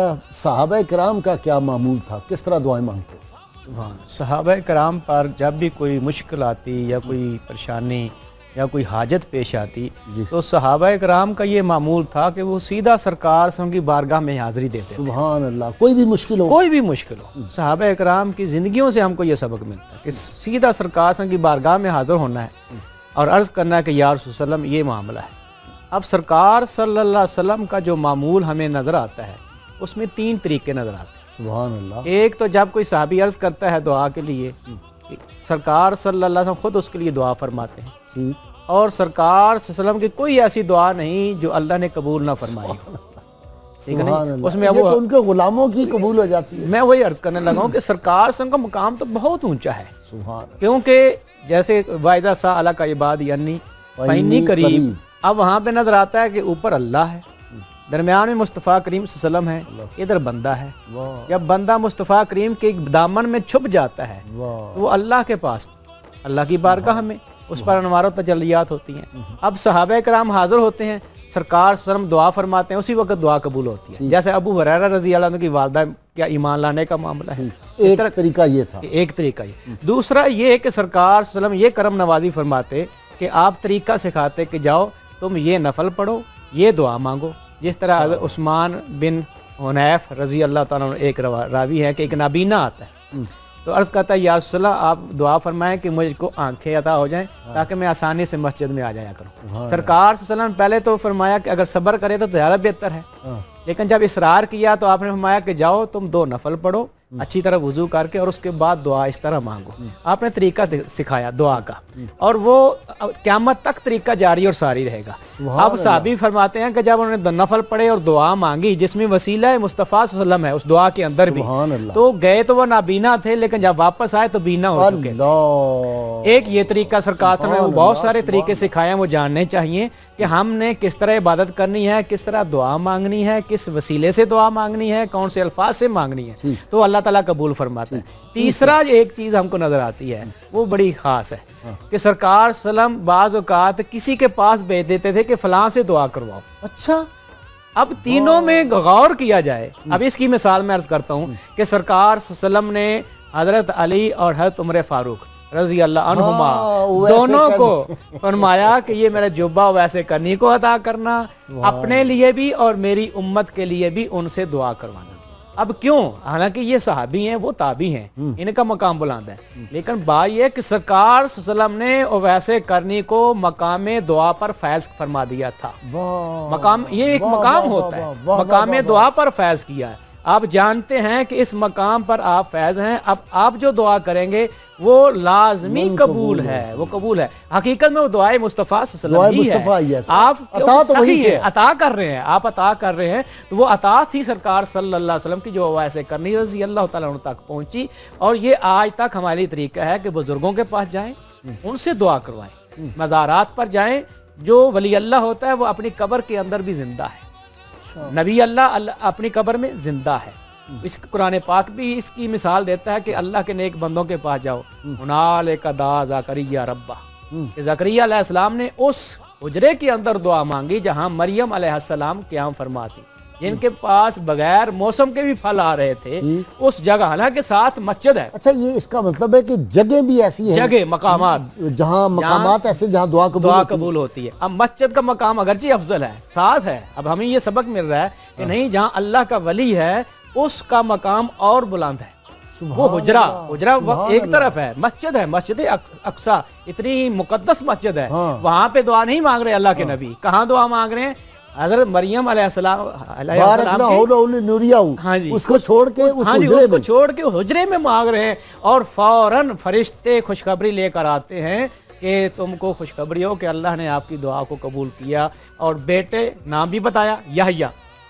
صحابہ کرام کا کیا معمول تھا، کس طرح دعائیں مانگتے؟ صحابہ کرام پر جب بھی کوئی مشکل آتی یا کوئی پریشانی یا کوئی حاجت پیش آتی تو صحابہ کرام کا یہ معمول تھا کہ وہ سیدھا سرکار سے ان کی بارگاہ میں حاضری دیتے تھے۔ سبحان اللہ، کوئی بھی مشکل ہو، کوئی بھی مشکل ہو، صحابہ کرام کی زندگیوں سے ہم کو یہ سبق ملتا ہے کہ سیدھا سرکار سے ان کی بارگاہ میں حاضر ہونا ہے اور عرض کرنا ہے کہ یا رسول اللہ یہ معاملہ ہے۔ اب سرکار صلی اللہ علیہ وسلم کا جو معمول ہمیں نظر آتا ہے اس میں 3 طریقے نظر آتے ہیں۔ سبحان اللہ۔ ایک تو جب کوئی صحابی عرض کرتا ہے دعا کے لیے، سرکار صلی اللہ علیہ وسلم خود اس کے لیے دعا فرماتے ہیں، اور سرکار صلی اللہ علیہ وسلم کی کوئی ایسی دعا نہیں جو اللہ نے قبول نہ فرمائی ہو، ٹھیک ہے نا؟ اس میں تو ان کے غلاموں کی قبول ہو جاتی ہے۔ میں وہی عرض کرنے لگا ہوں کہ سرکار صلی اللہ علیہ وسلم کا مقام تو بہت اونچا ہے، سبحان، کیونکہ جیسے وَإِذَا سَأَلَكَ عِبَادِي عَنِّي فَإِنِّي قَرِيبٌ، اب وہاں پہ نظر آتا ہے کہ اوپر اللہ ہے درمیان میں مصطفیٰ کریم صلی اللہ علیہ وسلم ہے، ادھر بندہ ہے. جب بندہ مصطفیٰ کریم کے دامن میں چھپ جاتا ہے تو وہ اللہ کے پاس، اللہ کی بارگاہ میں اس پر انوار و تجلیات ہوتی ہیں. اب صحابہ کرام حاضر ہوتے ہیں، سرکار صلی اللہ علیہ وسلم دعا فرماتے ہیں، اسی وقت دعا قبول ہوتی ہے. جیسے ابو ہریرہ رضی اللہ عنہ کی والدہ کیا ایمان لانے کا معاملہ ہے، ایک طریقہ یہ تھا. ایک طریقہ یہ. دوسرا یہ کہ سرکار صلی اللہ علیہ وسلم یہ کرم نوازی فرماتے کہ آپ طریقہ سکھاتے کہ جاؤ تم یہ نفل پڑھو، یہ دعا مانگو. جس طرح حضرت عثمان بن حنیف رضی اللہ تعالیٰ عنہ ایک راوی ہے کہ ایک نابینا آتا ہے تو عرض کرتا ہے یا رسول اللہ آپ دعا فرمائیں کہ مجھ کو آنکھیں عطا ہو جائیں تاکہ میں آسانی سے مسجد میں آ جایا کروں. سرکار صلی اللہ علیہ وسلم پہلے تو فرمایا کہ اگر صبر کرے تو زیادہ بہتر ہے، لیکن جب اصرار کیا تو آپ نے فرمایا کہ جاؤ تم 2 نفل پڑھو اچھی طرح وضو کر کے اور اس کے بعد دعا اس طرح مانگو. آپ نے طریقہ سکھایا دعا کا اور وہ قیامت تک طریقہ جاری اور ساری رہے گا. اب صحابی فرماتے ہیں کہ جب انہوں نے نفل پڑھے اور دعا مانگی جس میں وسیلہ مصطفیٰ صلی اللہ علیہ وسلم ہے اس دعا کے اندر بھی، تو گئے تو وہ نابینا تھے لیکن جب واپس آئے تو بینا ہو چکے تھے. ایک یہ طریقہ سرکار صلی اللہ علیہ وسلم نے بہت سارے طریقے سکھائے ہیں، وہ جاننے چاہیے کہ ہم نے کس طرح عبادت کرنی ہے، کس طرح دعا مانگنی ہے، کس وسیلے سے دعا مانگنی ہے، کون سے الفاظ سے مانگنی ہے، تو اللہ تعالیٰ قبول فرماتا ہے. تیسرا ایک چیز ہم کو نظر آتی ہے وہ بڑی خاص ہے کہ سرکار صلی اللہ علیہ وسلم بعض اوقات کسی کے پاس بھیج دیتے تھے کہ فلاں سے دعا کرواؤ. اچھا اب تینوں میں غور کیا جائے. اب اس کی مثال میں عرض کرتا ہوں کہ سرکار صلی اللہ علیہ وسلم نے حضرت علی اور حضرت عمر فاروق رضی اللہ عنہما دونوں کو فرمایا کہ یہ میرا جبہ ویسے کرنی کو عطا کرنا، اپنے لیے بھی اور میری امت کے لیے بھی ان سے دعا کروانا. اب کیوں؟ حالانکہ یہ صحابی ہیں، وہ تابعی ہیں، ان کا مقام بلند ہے، لیکن بات یہ کہ سرکار صلی اللہ علیہ وسلم نے ویسے کرنی کو مقام دعا پر فیض فرما دیا تھا. مقام یہ ایک مقام ہوتا ہے، مقام دعا پر فیض کیا ہے. آپ جانتے ہیں کہ اس مقام پر آپ فیض ہیں. اب آپ جو دعا کریں گے وہ لازمی قبول ہے، وہ قبول ہے. حقیقت میں وہ دعائے مصطفیٰ صلی اللہ علیہ وسلم ہی ہے. آپ صحیح ہے، عطا کر رہے ہیں، آپ عطا کر رہے ہیں تو وہ عطا تھی سرکار صلی اللہ علیہ وسلم کی جو ویسے کرنی رضی اللہ تعالیٰ عنہ تک پہنچی. اور یہ آج تک ہمارے لیے طریقہ ہے کہ بزرگوں کے پاس جائیں، ان سے دعا کروائیں. مزارات پر جائیں، جو ولی اللہ ہوتا ہے وہ اپنی قبر کے اندر بھی زندہ ہے. نبی اللہ اپنی قبر میں زندہ ہے. اس قرآن پاک بھی اس کی مثال دیتا ہے کہ اللہ کے نیک بندوں کے پاس جاؤ. ہنالک دعا زکریا ربہ، کہ زکریا علیہ السلام نے اس حجرے کے اندر دعا مانگی جہاں مریم علیہ السلام قیام فرماتی، جن کے پاس بغیر موسم کے بھی پھل آ رہے تھے. اس جگہ حالانکہ ساتھ مسجد ہے. اچھا یہ اس کا مطلب ہے کہ جگہ بھی ایسی ہیں، جگہ مقامات جہاں مقامات ایسے جہاں دعا قبول ہوتی ہے. اب مسجد کا مقام اگرچہ افضل ہے، ساتھ ہے. اب ہمیں یہ سبق مل رہا ہے کہ نہیں، جہاں اللہ کا ولی ہے اس کا مقام اور بلند ہے. وہ حجرہ ایک طرف ہے، مسجد ہے، مسجد اقصی اتنی مقدس مسجد ہے، وہاں پہ دعا نہیں مانگ رہے اللہ کے نبی. کہاں دعا مانگ رہے ہیں؟ حضرت مریم علیہ السلام اس کو چھوڑ کے حجرے میں مانگ رہے ہیں. اور فوراً فرشتے خوشخبری لے کر آتے ہیں کہ تم کو خوشخبری ہو کہ اللہ نے آپ کی دعا کو قبول کیا. اور بیٹے نام بھی بتایا، یحییٰ،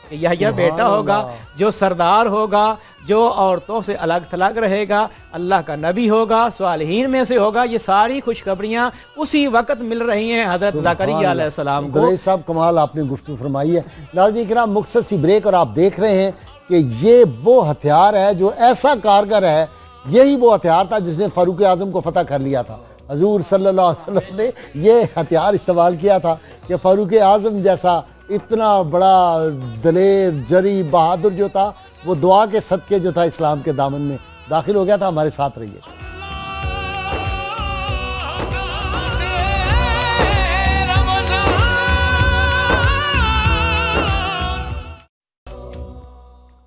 کہ یحییٰ بیٹا ہوگا جو سردار ہوگا، جو عورتوں سے الگ تھلگ رہے گا، اللہ کا نبی ہوگا، صالحین میں سے ہوگا. یہ ساری خوشخبریاں اسی وقت مل رہی ہیں حضرت زکریا علیہ السلام کو. درویش صاحب کمال آپ نے گفتگو فرمائی ہے. ناظرین کرام مختصر سی بریک اور آپ دیکھ رہے ہیں کہ یہ وہ ہتھیار ہے جو ایسا کارگر ہے. یہی وہ ہتھیار تھا جس نے فاروق اعظم کو فتح کر لیا تھا. حضور صلی اللہ علیہ وسلم نے یہ ہتھیار استعمال کیا تھا کہ فاروق اعظم جیسا اتنا بڑا دلیر جری بہادر جو تھا وہ دعا کے صدقے جو تھا اسلام کے دامن میں داخل ہو گیا تھا. ہمارے ساتھ رہیے.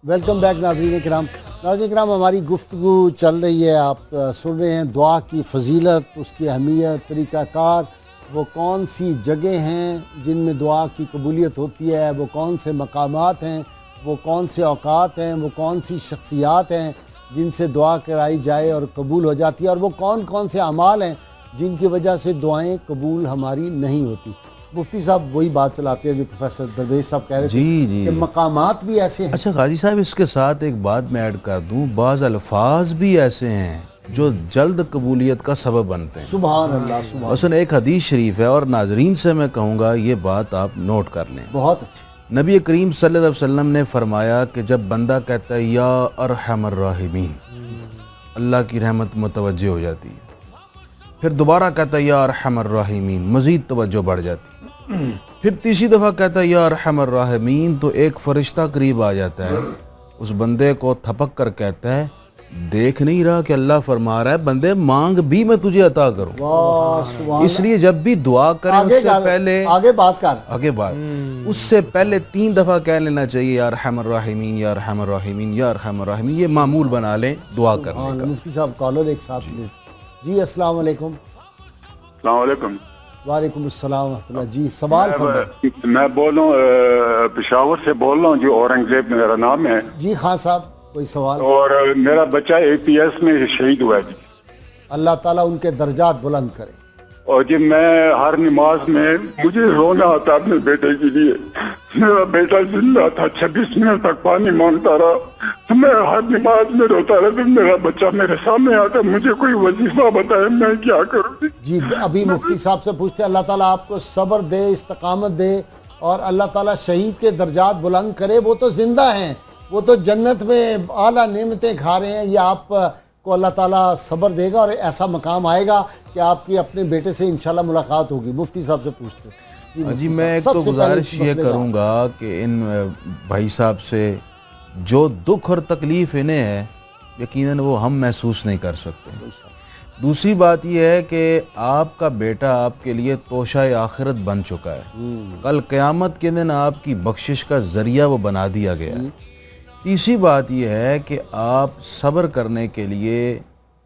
ویلکم بیک ناظرین کرام. ناظرین کرام ہماری گفتگو چل رہی ہے، آپ سن رہے ہیں دعا کی فضیلت، اس کی اہمیت، طریقہ کار، وہ کون سی جگہ ہیں جن میں دعا کی قبولیت ہوتی ہے، وہ کون سے مقامات ہیں، وہ کون سے اوقات ہیں، وہ کون سی شخصیات ہیں جن سے دعا کرائی جائے اور قبول ہو جاتی ہے، اور وہ کون کون سے اعمال ہیں جن کی وجہ سے دعائیں قبول ہماری نہیں ہوتی. مفتی صاحب وہی بات چلاتے ہیں جو پروفیسر درویش صاحب کہہ رہے تھے کہ مقامات بھی ایسے ہیں. اچھا قاضی صاحب اس کے ساتھ ایک بات میں ایڈ کر دوں، بعض الفاظ بھی ایسے ہیں جو جلد قبولیت کا سبب بنتے ہیں. سبحان اللہ سبحان. مثلا ایک حدیث شریف ہے اور ناظرین سے میں کہوں گا یہ بات آپ نوٹ کر لیں. بہت اچھا. نبی کریم صلی اللہ علیہ وسلم نے فرمایا کہ جب بندہ کہتا ہے یا ارحم الراحمین، اللہ کی رحمت متوجہ ہو جاتی ہے، پھر دوبارہ کہتا ہے یا ارحم الراحمین، مزید توجہ بڑھ جاتی ہے، پھر تیسری دفعہ کہتا ہے یا ارحم الراحمین تو ایک فرشتہ قریب آ جاتا ہے، اس بندے کو تھپک کر کہتا ہے دیکھ نہیں رہا کہ اللہ فرما رہا ہے بندے مانگ بھی میں تجھے عطا کروں۔ واہ سبحان اس لیے جب بھی دعا کریں اس سے پہلے آگے بات اس سے پہلے 3 دفعہ کہہ لینا چاہیے یا ارحم الراحمین یا ارحم الراحمین یا ارحم الراحمین، یہ معمول بنا لیں دعا کرنے کا۔ مفتی صاحب کالر ایک ساتھ لیں۔ جی السلام علیکم۔ السلام علیکم۔ وعلیکم السلام ورحمۃ اللہ۔ جی سوال فرمائیں۔ میں بول رہا ہوں پشاور سے بول رہا ہوں جی، اورنگزیب میرا نام ہے جی خان صاحب کوئی سوال؟ اور میرا بچہ APS میں شہید ہوا ہے جی۔ اللہ تعالیٰ ان کے درجات بلند کرے۔ اور جی میں ہر نماز میں مجھے رونا آتا اپنے بیٹے کے لیے، میرا بیٹا زندہ تھا 26 منٹ تک پانی مانگتا رہا، تو میں ہر نماز میں روتا رہا، میرا بچہ میرے سامنے آتا، مجھے کوئی وظیفہ بتائے میں کیا کروں؟ جی ابھی مفتی صاحب سے پوچھتے ہیں، اللہ تعالیٰ آپ کو صبر دے، استقامت دے، اور اللہ تعالیٰ شہید کے درجات بلند کرے۔ وہ تو زندہ ہیں، وہ تو جنت میں اعلیٰ نعمتیں کھا رہے ہیں، یہ آپ کو اللہ تعالیٰ صبر دے گا اور ایسا مقام آئے گا کہ آپ کی اپنے بیٹے سے انشاءاللہ ملاقات ہوگی۔ مفتی صاحب سے پوچھتے ہیں۔ جی میں ایک تو گزارش یہ کروں گا کہ ان بھائی صاحب سے جو دکھ اور تکلیف انہیں ہے یقیناً وہ ہم محسوس نہیں کر سکتے۔ دوسری بات یہ ہے کہ آپ کا بیٹا آپ کے لیے توشہ آخرت بن چکا ہے، کل قیامت کے دن آپ کی بخشش کا ذریعہ وہ بنا دیا گیا ہے۔ تیسری بات یہ ہے کہ آپ صبر کرنے کے لیے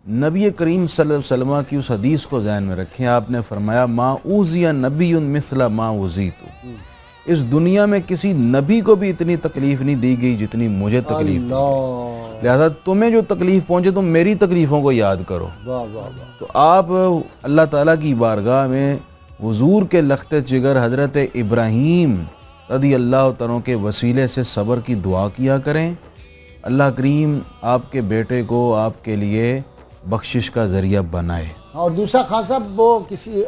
نبی کریم صلی اللہ علیہ وسلم کی اس حدیث کو ذہن میں رکھیں۔ آپ نے فرمایا ما اوذی نبی مثل ما اوذیت، اس دنیا میں کسی نبی کو بھی اتنی تکلیف نہیں دی گئی جتنی مجھے تکلیف دی گئی، لہذا تمہیں جو تکلیف پہنچے تم میری تکلیفوں کو یاد کرو۔ تو آپ اللہ تعالیٰ کی بارگاہ میں حضور کے لخت جگر حضرت ابراہیم رضی اللہ تعالیٰ کے وسیلے سے صبر کی دعا کیا کریں، اللہ کریم آپ کے بیٹے کو آپ کے لیے بخشش کا ذریعہ بنائے۔ اور دوسرا خان صاحب وہ کسی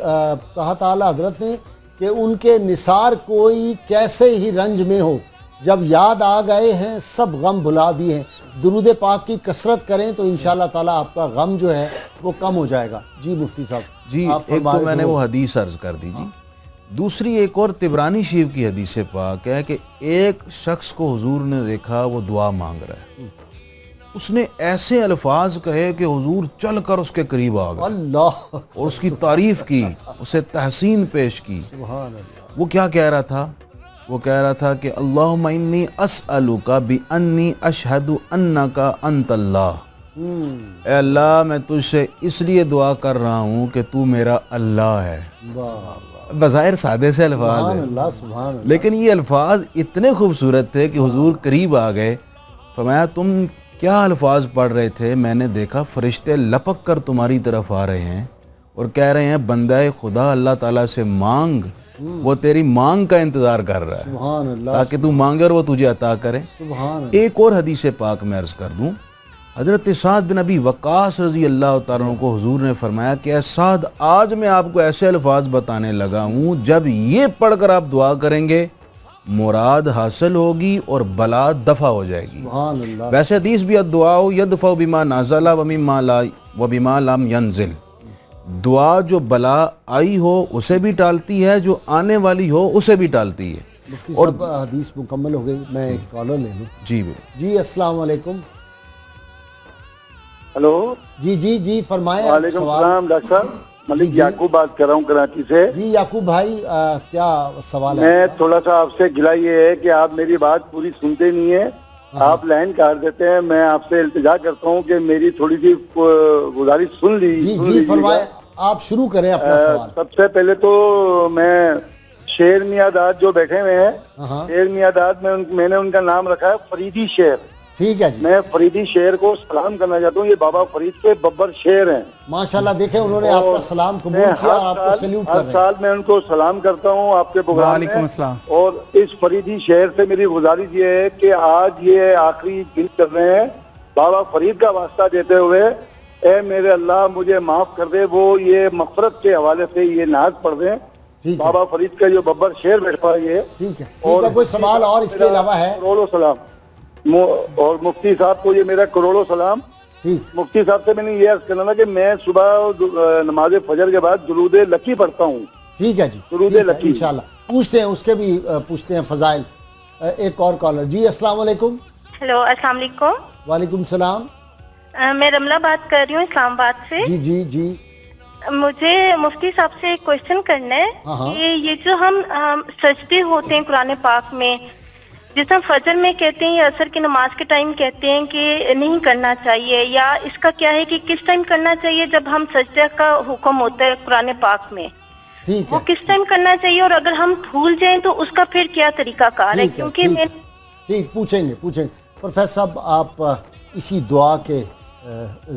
کہا تعالیٰ حضرت نے کہ ان کے نثار کوئی کیسے ہی رنج میں ہو، جب یاد آ گئے ہیں سب غم بھلا دیے ہیں۔ درود پاک کی کثرت کریں تو انشاءاللہ تعالیٰ آپ کا غم جو ہے وہ کم ہو جائے گا۔ جی مفتی صاحب جی ایک تو میں نے وہ حدیث عرض کر دی جی، دوسری ایک اور طبرانی شریف کی حدیث پاک ہے کہ ایک شخص کو حضور نے دیکھا وہ دعا مانگ رہا ہے، اس نے ایسے الفاظ کہے کہ حضور چل کر اس کے قریب آ گئے اللہ اور اس کی تعریف کی، اسے تحسین پیش کی۔ سبحان اللہ۔ وہ کیا کہہ رہا تھا؟ وہ کہہ رہا تھا کہ اللہم انی اسألک بانی اشہد انک انت اللہ، اے اللہ میں تجھ سے اس لیے دعا کر رہا ہوں کہ تو میرا اللہ ہے۔ بظاہر سادے سے الفاظ ہیں لیکن یہ الفاظ اتنے خوبصورت تھے کہ حضور قریب آ گئے، فرمایا تم کیا الفاظ پڑھ رہے تھے؟ میں نے دیکھا فرشتے لپک کر تمہاری طرف آ رہے ہیں اور کہہ رہے ہیں بندہ خدا اللہ تعالیٰ سے مانگ، وہ تیری مانگ کا انتظار کر رہا ہے سبحان اللہ، تاکہ تو مانگے اور وہ تجھے عطا کرے۔ سبحان اللہ۔ ایک اور حدیث پاک میں عرض کر دوں، حضرت سعد بن ابی وقاص رضی اللہ تعالیٰ عنہ کو حضور نے فرمایا کہ اے سعد آج میں آپ کو ایسے الفاظ بتانے لگا ہوں جب یہ پڑھ کر آپ دعا کریں گے مراد حاصل ہوگی اور بلا دفع ہو جائے گی۔ سبحان اللہ۔ ویسے حدیث بھی الدعاء یدفع بما نازل وبما لم ينزل، دعا جو بلا آئی ہو اسے بھی ٹالتی ہے، جو آنے والی ہو اسے بھی ٹالتی ہے۔ مفتی صاحب حدیث مکمل ہو گئی، میں ایک کالر لے لوں۔ جی جی السلام علیکم۔ ہلو جی جی جی فرمائیں۔ وعلیکم السلام ڈاکٹر صاحب، ملک یعقوب بات کر رہا ہوں کراچی سے۔ جی یعقوب بھائی کیا سوال ہے؟ میں تھوڑا سا آپ سے گلہ یہ ہے کہ آپ میری بات پوری سنتے نہیں ہیں، آپ لائن کاٹ دیتے ہیں۔ میں آپ سے التجا کرتا ہوں کہ میری تھوڑی سی گزارش سن لی۔ جی جی فرمائیں، آپ شروع کریں اپنا سوال۔ سب سے پہلے تو میں شیر میاں داد جو بیٹھے ہوئے ہیں، شیر میاں داد میں نے ان کا نام رکھا ہے فریدی شیر۔ ٹھیک ہے جی، میں فریدی شیر کو سلام کرنا چاہتا ہوں، یہ بابا فرید کے ببر شیر ہیں ماشاءاللہ۔ دیکھیں انہوں نے آپ کا سلام قبول کیا اور آپ کو سیلیوٹ کر رہے ہیں۔ ہر سال میں ان کو سلام کرتا ہوں آپ کے پروگرام میں، اور اس فریدی شہر سے میری گزارش یہ ہے کہ آج یہ آخری دن کر رہے ہیں، بابا فرید کا واسطہ دیتے ہوئے اے میرے اللہ مجھے معاف کر دے، وہ یہ مغفرت کے حوالے سے یہ نعت پڑھ دیں بابا فرید کا جو ببر شیر بیٹھا ہے یہ ٹھیک ہے کوئی سوال اور اس کے علاوہ ہے؟ کروڑوں سلام، اور مفتی صاحب کو یہ میرا کروڑوں سلام۔ مفتی صاحب سے میں نے یہ عرض کرنا تھا کہ میں صبح نماز فجر کے بعد درود لکی پڑھتا ہوں۔ ٹھیک ہے جی، درود لکی انشاءاللہ پوچھتے ہیں، اس کے بھی پوچھتے ہیں فضائل۔ ایک اور کالر جی، السلام علیکم۔ ہیلو، السلام علیکم۔ وعلیکم السلام۔ میں رملہ بات کر رہی ہوں اسلام آباد سے۔ جی جی جی، مجھے مفتی صاحب سے ایک کوشچن کرنا ہے کہ یہ جو ہم سجدے ہوتے ہیں قرآن پاک میں، جس ہم فجر میں کہتے ہیں یا عصر کی نماز کے ٹائم کہتے ہیں کہ نہیں کرنا چاہیے، یا اس کا کیا ہے کہ کس ٹائم کرنا چاہیے جب ہم سجدے کا حکم ہوتا ہے قرآن پاک میں، وہ کس ٹائم کرنا چاہیے، اور اگر ہم بھول جائیں تو اس کا پھر کیا طریقہ کار ہے؟ کیونکہ میں ٹھیک پوچھیں گے پروفیسر صاحب، آپ اسی دعا کے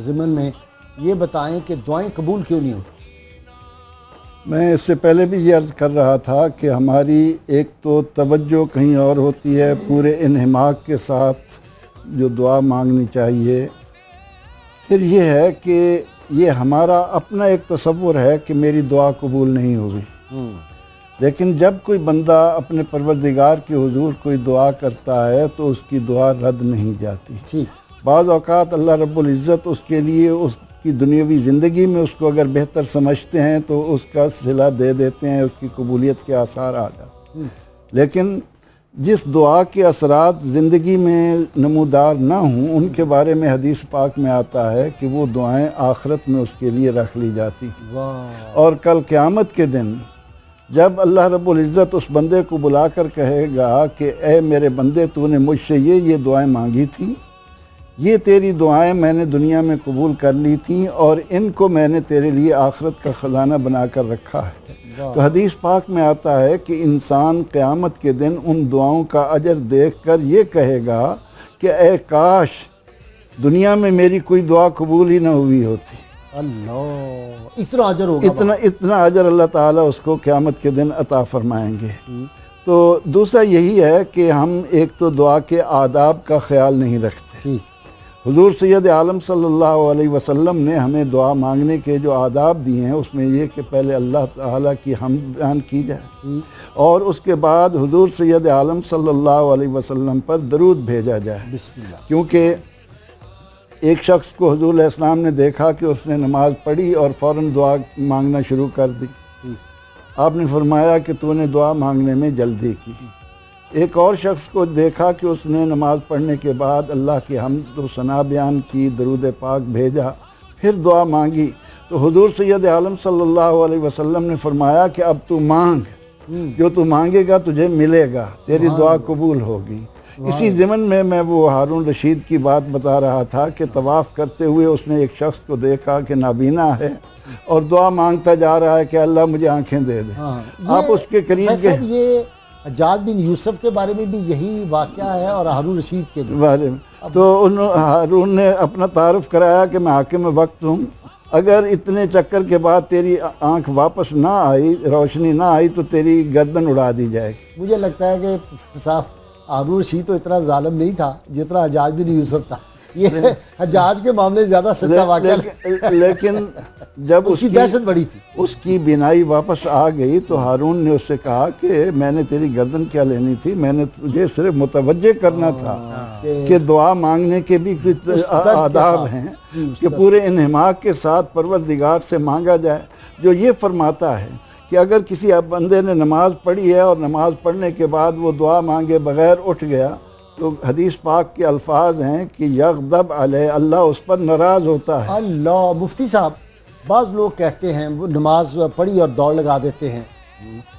ضمن میں یہ بتائیں کہ دعائیں قبول کیوں نہیں ہوتی؟ میں اس سے پہلے بھی یہ عرض کر رہا تھا کہ ہماری ایک تو توجہ کہیں اور ہوتی ہے، پورے انہماک کے ساتھ جو دعا مانگنی چاہیے، پھر یہ ہے کہ یہ ہمارا اپنا ایک تصور ہے کہ میری دعا قبول نہیں ہوگی، لیکن جب کوئی بندہ اپنے پروردگار کے حضور کوئی دعا کرتا ہے تو اس کی دعا رد نہیں جاتی۔ بعض اوقات اللہ رب العزت اس کے لیے اس کی دنیاوی زندگی میں اس کو اگر بہتر سمجھتے ہیں تو اس کا صلہ دے دیتے ہیں، اس کی قبولیت کے آثار آ جاتے ہیں، لیکن جس دعا کے اثرات زندگی میں نمودار نہ ہوں ان کے بارے میں حدیث پاک میں آتا ہے کہ وہ دعائیں آخرت میں اس کے لیے رکھ لی جاتی، اور کل قیامت کے دن جب اللہ رب العزت اس بندے کو بلا کر کہے گا کہ اے میرے بندے، تو نے مجھ سے یہ دعائیں مانگی تھی، یہ تیری دعائیں میں نے دنیا میں قبول کر لی تھیں اور ان کو میں نے تیرے لیے آخرت کا خزانہ بنا کر رکھا ہے، تو حدیث پاک میں آتا ہے کہ انسان قیامت کے دن ان دعاؤں کا اجر دیکھ کر یہ کہے گا کہ اے کاش دنیا میں میری کوئی دعا قبول ہی نہ ہوئی ہوتی۔ اللہ، اتنا اجر ہوگا، اتنا اجر اللہ تعالیٰ اس کو قیامت کے دن عطا فرمائیں گے۔ تو دوسرا یہی ہے کہ ہم ایک تو دعا کے آداب کا خیال نہیں رکھتے۔ حضور سید عالم صلی اللہ علیہ وسلم نے ہمیں دعا مانگنے کے جو آداب دیے ہیں اس میں یہ کہ پہلے اللہ تعالیٰ کی حمد بیان کی جائے اور اس کے بعد حضور سید عالم صلی اللہ علیہ وسلم پر درود بھیجا جائے، بسم اللہ۔ کیونکہ ایک شخص کو حضور علیہ السلام نے دیکھا کہ اس نے نماز پڑھی اور فوراً دعا مانگنا شروع کر دی، آپ نے فرمایا کہ تو نے دعا مانگنے میں جلدی کی۔ ایک اور شخص کو دیکھا کہ اس نے نماز پڑھنے کے بعد اللہ کی حمد و ثنا بیان کی، درود پاک بھیجا، پھر دعا مانگی، تو حضور سید عالم صلی اللہ علیہ وسلم نے فرمایا کہ اب تو مانگ، جو تو مانگے گا تجھے ملے گا، تیری دعا قبول ہوگی۔ اسی ضمن میں وہ ہارون رشید کی بات بتا رہا تھا کہ طواف کرتے ہوئے اس نے ایک شخص کو دیکھا کہ نابینا ہے اور دعا مانگتا جا رہا ہے کہ اللہ مجھے آنکھیں دے دے، آپ اس کے قریب گئے۔ یہ حجاج بن یوسف کے بارے میں بھی یہی واقعہ ہے اور ہارون رشید کے بارے میں، تو ہارون نے اپنا تعارف کرایا کہ میں حاکم وقت ہوں، اگر اتنے چکر کے بعد تیری آنکھ واپس نہ آئی، روشنی نہ آئی تو تیری گردن اڑا دی جائے گی۔ مجھے لگتا ہے کہ صاحب ہارون رشید تو اتنا ظالم نہیں تھا جتنا حجاج بن یوسف تھا، یہ حجاج کے معاملے زیادہ سچا واقعہ، لیکن جب اس کی دہشت بڑی تھی، اس کی بینائی واپس آ گئی تو ہارون نے اس سے کہا کہ میں نے تیری گردن کیا لینی تھی، میں نے تجھے صرف متوجہ کرنا تھا کہ دعا مانگنے کے بھی آداب ہیں کہ پورے انہماک کے ساتھ پروردگار سے مانگا جائے، جو یہ فرماتا ہے کہ اگر کسی بندے نے نماز پڑھی ہے اور نماز پڑھنے کے بعد وہ دعا مانگے بغیر اٹھ گیا تو حدیث پاک کے الفاظ ہیں کہ یغضب علیہ، اللہ اس پر ناراض ہوتا ہے۔ اللہ، مفتی صاحب بعض لوگ کہتے ہیں وہ نماز پڑھی اور دوڑ لگا دیتے ہیں،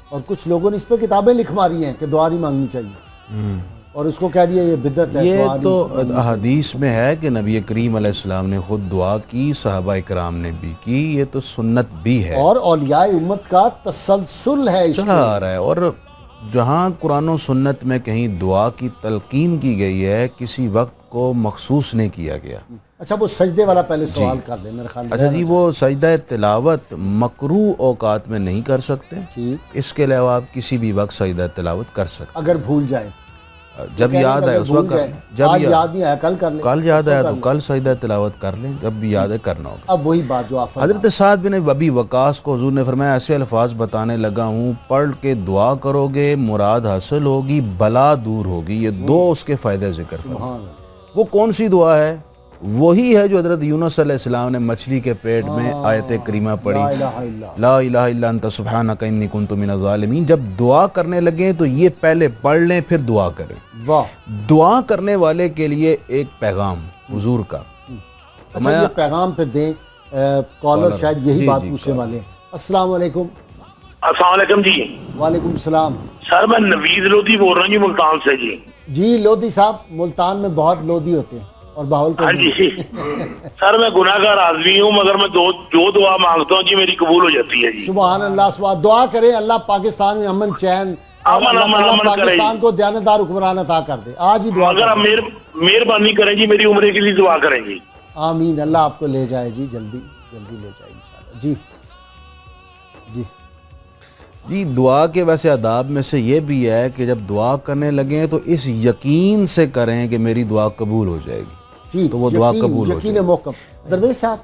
اور کچھ لوگوں نے اس پہ کتابیں لکھ ماری ہیں کہ دعا نہیں مانگنی چاہیے، اور اس کو کہہ دیا یہ بدعت ہے۔ یہ تو احادیث میں ہے کہ نبی کریم علیہ السلام نے خود دعا کی، صحابہ اکرام نے بھی کی، یہ تو سنت بھی ہے اور اولیاء امت کا تسلسل ہے، چلا آ رہا ہے۔ اور جہاں قرآن و سنت میں کہیں دعا کی تلقین کی گئی ہے، کسی وقت کو مخصوص نہیں کیا گیا۔ اچھا وہ سجدے والا پہلے سوال کر لیں میرے خیال میں۔ اچھا جی، وہ سجدہ تلاوت مکروہ اوقات میں نہیں کر سکتے، اس کے علاوہ آپ کسی بھی وقت سجدہ تلاوت کر سکتے اگر بھول جائے۔ جب یاد آئے اس وقت، جب یاد نہیں آیا کل کر لیں، کل یاد آیا تو کل سجدہ تلاوت کر لیں، جب بھی یاد ہے کرنا ہوگا۔ اب وہی بات جو آپ حضرت سعد بن ابی وقاص کو حضور نے فرمایا ایسے الفاظ بتانے لگا ہوں، پڑھ کے دعا کرو گے مراد حاصل ہوگی، بلا دور ہوگی۔ یہ دو اس کے فائدے ذکر فرمائے۔ وہ کون سی دعا ہے؟ وہی ہے جو حضرت یونس علیہ السلام نے مچھلی کے پیٹ میں آیت کریمہ پڑھی، لا الہ الا انت سبحانک انی کنت من الظالمین۔ جب دعا کرنے لگیں تو یہ پہلے پڑھ لیں پھر دعا کریں۔ دعا کرنے والے کے لیے ایک پیغام حضور کا، اچھا یہ پیغام پھر دیں، کالر شاید یہی بات پوچھنے والے ہیں۔ السلام علیکم۔ السلام علیکم جی۔ وعلیکم السلام۔ سر میں نوید لودھی بول رہا ہوں جی ملتان سے جی۔ جی لودھی صاحب، ملتان میں بہت لودھی ہوتے ہیں اور باہول ہاں جی سر میں گناہ گار آدمی ہوں، مگر میں جو دعا مانگتا ہوں جی میری قبول ہو جاتی ہے جی۔ سبحان اللہ، سبحان، دعا کریں اللہ پاکستان میں امن چین اور اللہ پاکستان کو دیانتدار حکمران عطا کر دے۔ آج ہی دعا اگر آپ مہربانی کریں جی، میری عمرے کے لیے دعا کریں جی۔ آمین، اللہ آپ کو لے جائے جی، جلدی جلدی لے جائے انشاءاللہ۔ جی جی جی دعا کے ویسے آداب میں سے یہ بھی ہے کہ جب دعا کرنے لگیں تو اس یقین سے کریں کہ میری دعا قبول ہو جائے گی، تو وہ دعا قبول ہو جائے گی۔ محکم۔ درویش صاحب،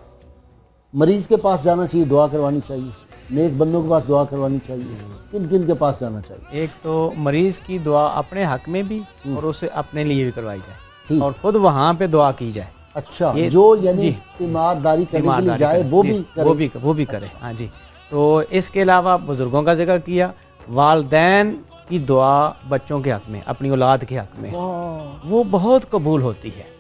مریض کے پاس جانا چاہیے، دعا کروانی چاہیے، نیک بندوں کے پاس دعا کروانی چاہیے، کن کن کے پاس جانا چاہیے؟ ایک تو مریض کی دعا اپنے حق میں بھی اور اسے اپنے لیے بھی کروائی جائے اور خود وہاں پہ دعا کی جائے۔ اچھا، جو یعنی تیمارداری کرنے کے لیے جائے وہ بھی کرے۔ ہاں جی۔ تو اس کے علاوہ بزرگوں کا ذکر کیا، والدین کی دعا بچوں کے حق میں، اپنی اولاد کے حق میں، وہ بہت قبول ہوتی ہے۔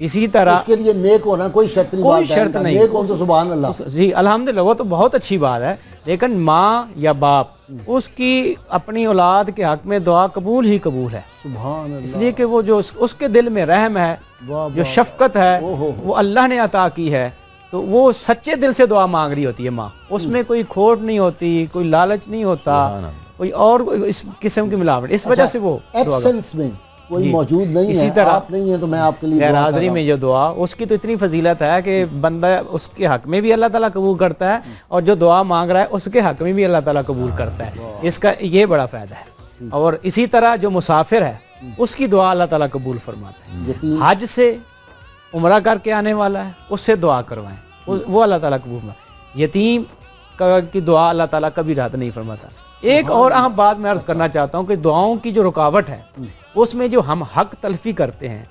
اسی طرح اس کے لیے نیک ہونا کوئی شرط نہیں، کوئی شرط نہیں، نیک ہو تو سبحان اللہ۔ جی الحمدللہ، وہ تو بہت اچھی بات ہے، لیکن ماں یا باپ اس کی اپنی اولاد کے حق میں دعا قبول ہی قبول ہے، سبحان اللہ۔ اس لیے کہ وہ جو اس کے دل میں رحم ہے، جو شفقت ہے، وہ اللہ نے عطا کی ہے، تو وہ سچے دل سے دعا مانگ رہی ہوتی ہے ماں، اس میں کوئی کھوٹ نہیں ہوتی، کوئی لالچ نہیں ہوتا، کوئی اور اس قسم کی ملاوٹ، اس وجہ سے وہ ایبسنس میں کوئی موجود نہیں ہے۔ اسی طرح آپ نہیں ہیں تو میں آپ کے لیے غیر حاضری میں جو دعا، اس کی تو اتنی فضیلت ہے کہ بندہ اس کے حق میں بھی اللہ تعالیٰ قبول کرتا ہے، اور جو دعا مانگ رہا ہے اس کے حق میں بھی اللہ تعالیٰ قبول کرتا ہے، اس کا یہ بڑا فائدہ ہے۔ اور اسی طرح جو مسافر ہے اس کی دعا اللہ تعالیٰ قبول فرماتا ہے۔ حج سے عمرہ کر کے آنے والا ہے، اس سے دعا کروائیں، وہ اللہ تعالیٰ قبول فرماتا ہے۔ یتیم کی دعا اللہ تعالیٰ کبھی رد نہیں فرماتا۔ ایک اور اہم بات میں عرض کرنا چاہتا ہوں کہ دعاؤں کی جو رکاوٹ ہے، اس میں جو ہم حق تلفی کرتے ہیں،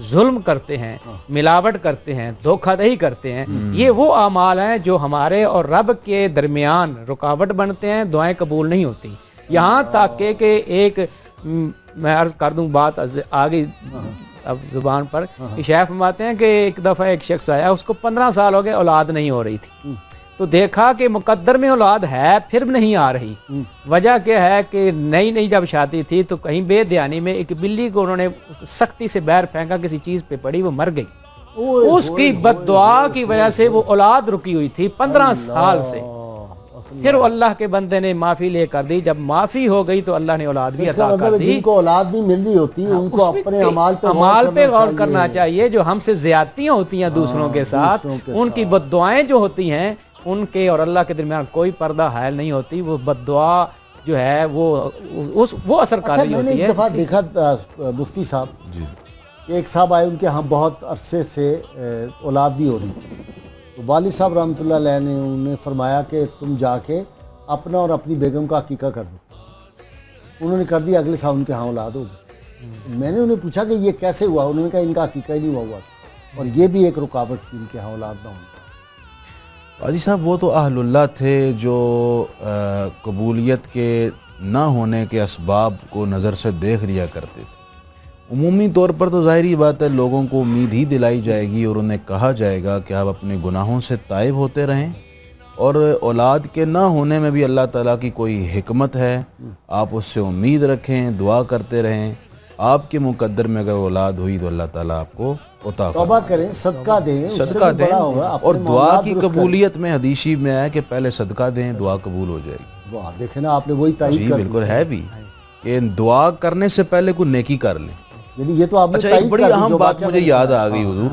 ظلم کرتے ہیں، ملاوٹ کرتے ہیں، دھوکہ دہی کرتے ہیں، یہ وہ اعمال ہیں جو ہمارے اور رب کے درمیان رکاوٹ بنتے ہیں، دعائیں قبول نہیں ہوتی۔ یہاں تک کہ ایک میں عرض کر دوں بات آگے اب زبان پر، شیخ فرماتے ہیں کہ ایک دفعہ ایک شخص آیا، اس کو 15 سال ہو گئے، اولاد نہیں ہو رہی تھی، تو دیکھا کہ مقدر میں اولاد ہے پھر نہیں آ رہی۔ وجہ کیا ہے کہ نئی جب شادی تھی تو کہیں بے دھیانی میں ایک بلی کو انہوں نے سختی سے باہر پھینکا، کسی چیز پہ پڑی، وہ مر گئی۔ اس کی بد دعا کی وجہ سے وہ اولاد رکی ہوئی تھی 15 سال سے، پھر اللہ کے بندے نے معافی لے کر دی، جب معافی ہو گئی تو اللہ نے اولاد بھی عطا کر دی۔ جن کو اولاد نہیں مل رہی ہوتی ان کو اپنے اعمال پہ غور کرنا چاہیے، جو ہم سے زیادتیاں ہوتی ہیں دوسروں کے ساتھ، ان کی بد دعائیں جو ہوتی ہیں، ان کے اور اللہ کے درمیان کوئی پردہ حائل نہیں ہوتی، وہ بد دعا جو ہے وہ اثر کر رہی ہوتی ہے۔ میں نے ایک دفعہ دیکھا مفتی صاحب، ایک صاحب آئے، ان کے ہاں بہت عرصے سے اولاد نہیں ہو رہی تھی، تو والد صاحب رحمۃ اللہ علیہ نے انہیں فرمایا کہ تم جا کے اپنا اور اپنی بیگم کا عقیقہ کر دو۔ انہوں نے کر دیا، اگلے سال ان کے ہاں اولاد ہو گئی۔ میں نے انہیں پوچھا کہ یہ کیسے ہوا؟ انہوں نے کہا ان کا عقیقہ ہی نہیں ہوا تھا، اور یہ بھی ایک رکاوٹ تھی ان کے ہاں اولاد نہ ہونے۔ قاضی صاحب، وہ تو اہل اللہ تھے جو قبولیت کے نہ ہونے کے اسباب کو نظر سے دیکھ لیا کرتے تھے۔ عمومی طور پر تو ظاہری بات ہے، لوگوں کو امید ہی دلائی جائے گی اور انہیں کہا جائے گا کہ آپ اپنے گناہوں سے تائب ہوتے رہیں، اور اولاد کے نہ ہونے میں بھی اللہ تعالیٰ کی کوئی حکمت ہے، آپ اس سے امید رکھیں، دعا کرتے رہیں، آپ کے مقدر میں اگر اولاد ہوئی تو اللہ تعالیٰ آپ کو عطا فرمائے۔ توبہ کریں، صدقہ دیں، اور دعا کی قبولیت میں حدیث میں ہے کہ پہلے صدقہ دیں، دعا قبول ہو جائے گی۔ واہ، دیکھیں نا آپ نے وہی تائید جی بالکل ہے بھی کہ دعا کرنے سے پہلے کوئی نیکی کر لیں۔ یعنی یہ تو آپ نے اچھا، ایک بڑی اہم بات مجھے یاد آ گئی حضور،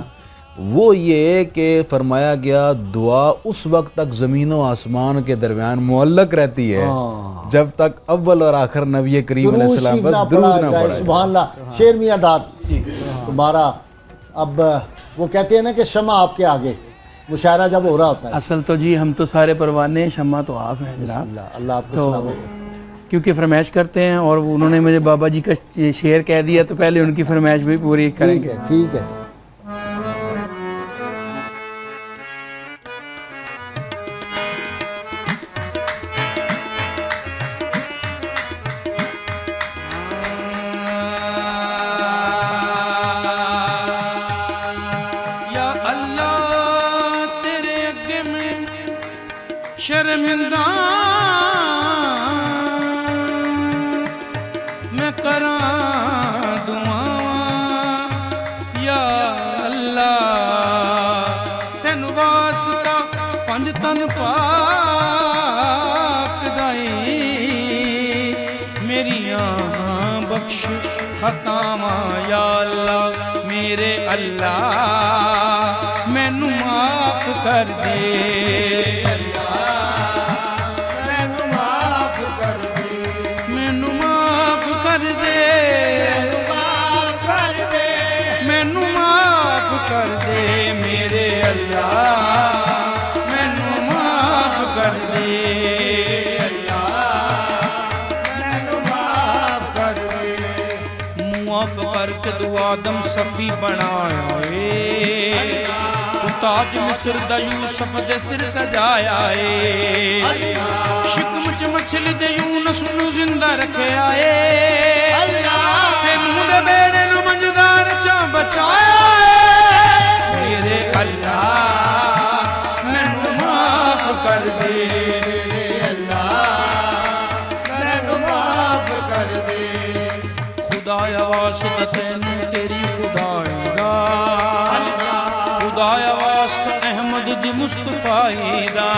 وہ یہ کہ فرمایا گیا دعا اس وقت تک زمین و آسمان کے درمیان معلق رہتی ہے جب تک اول اور آخر نبی کریم علیہ السلام پر درود نہ پڑھا. سبحان اللہ. شیر میاں داد تمہارا اب وہ کہتے ہیں نا کہ شمع آپ کے آگے مشاعرہ جب ہو رہا ہوتا ہے. اصل تو جی ہم تو سارے پروانے، شمع تو آپ ہیں جناب. اللہ آپ کو سلامت رکھے. کیونکہ فرمائش کرتے ہیں اور انہوں نے مجھے بابا جی کا شعر کہہ دیا تو پہلے ان کی فرمائش بھی پوری کریں گے. ٹھیک ہے. شرمندہ میں کراں دعاواں یا اللہ تینو واسطہ پنج تن پاک دائی میریاں بخش خطاواں یا اللہ میرے اللہ مینوں معاف کر دے. کر دے میرے اللہ مینوں معاف کر دے مینوں معاف کر دے. معاف کر کے تو آدم صفی بنایا اے تو تاج مصر دا یوسف دے سر سجایا اے شکم چ مچھلی دے یونس نو زندہ رکھیا اے تے نوح دے بیڑے نو منجدار چا بچایا میرے اللہ مینوں معاف کر دے میرے اللہ مینوں معاف کر دے. خدایا واسطہ تینوں تیری خدائی دا خدایا واسطہ احمد دی مصطفی دا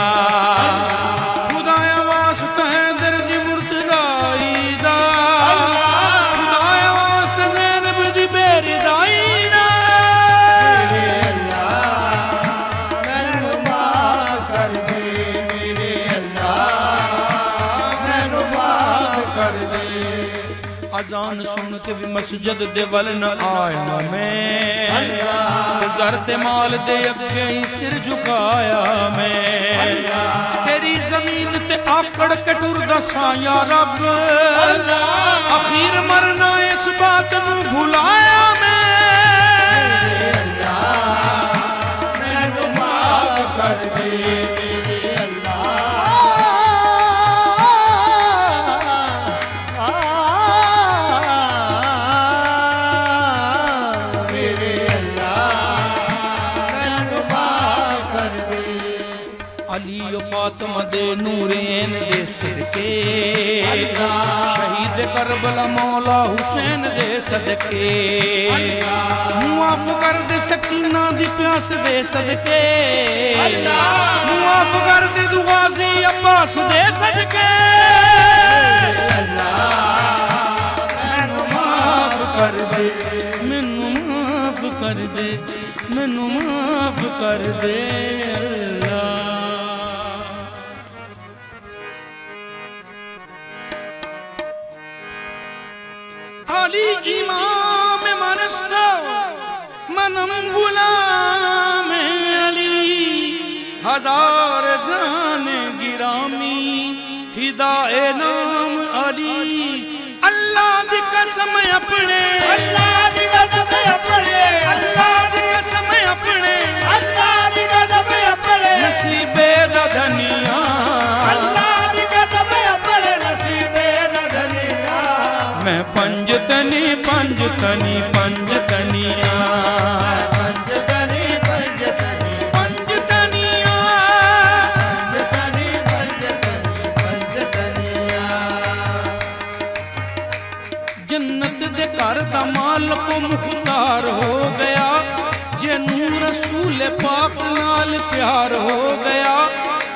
خدایا واسطہ حیدر دی مرتضی دا خدایا واسطہ زینب دی بیردائی دا اذان سن کے بھی مسجد دے ول نہ آیا میں زرت مال دے اگے ہی سر جھکایا میں تیری زمین تے آکڑ کے ٹردا سا یا رب اخیر مرنا اس بات نو بھلایا میں مینوں معاف کر دے فاطمہ دے نورین دے صدقے شہید کربلا مولا حسین دے صدقے معاف کر دے سکینہ دی پیاس دے صدقے معاف کر دے غازی عباس دے صدقے مینوں معاف کر دے مینوں معاف کر دے مینوں معاف کر دے علی امام منستا منم غلام علی ہزار جان گرامی فدائے نام علی اللہ دی قسم اپنے اللہ دی قسم اپنے اللہ دی قسم اپنے اللہ دی قسم اپنے نصیبے دا دنیا اللہ دی قسم اپنے نصیبے دا دنیا میں پنج تنی پنج تنی پنج تنیاں پنج تنی پنج تنی پنج تنیاں پنج تنی پنج تنی پنج تنیاں جنت دے گھر دا مالک مختار ہو گیا جے نور رسول پاک نال پیار ہو گیا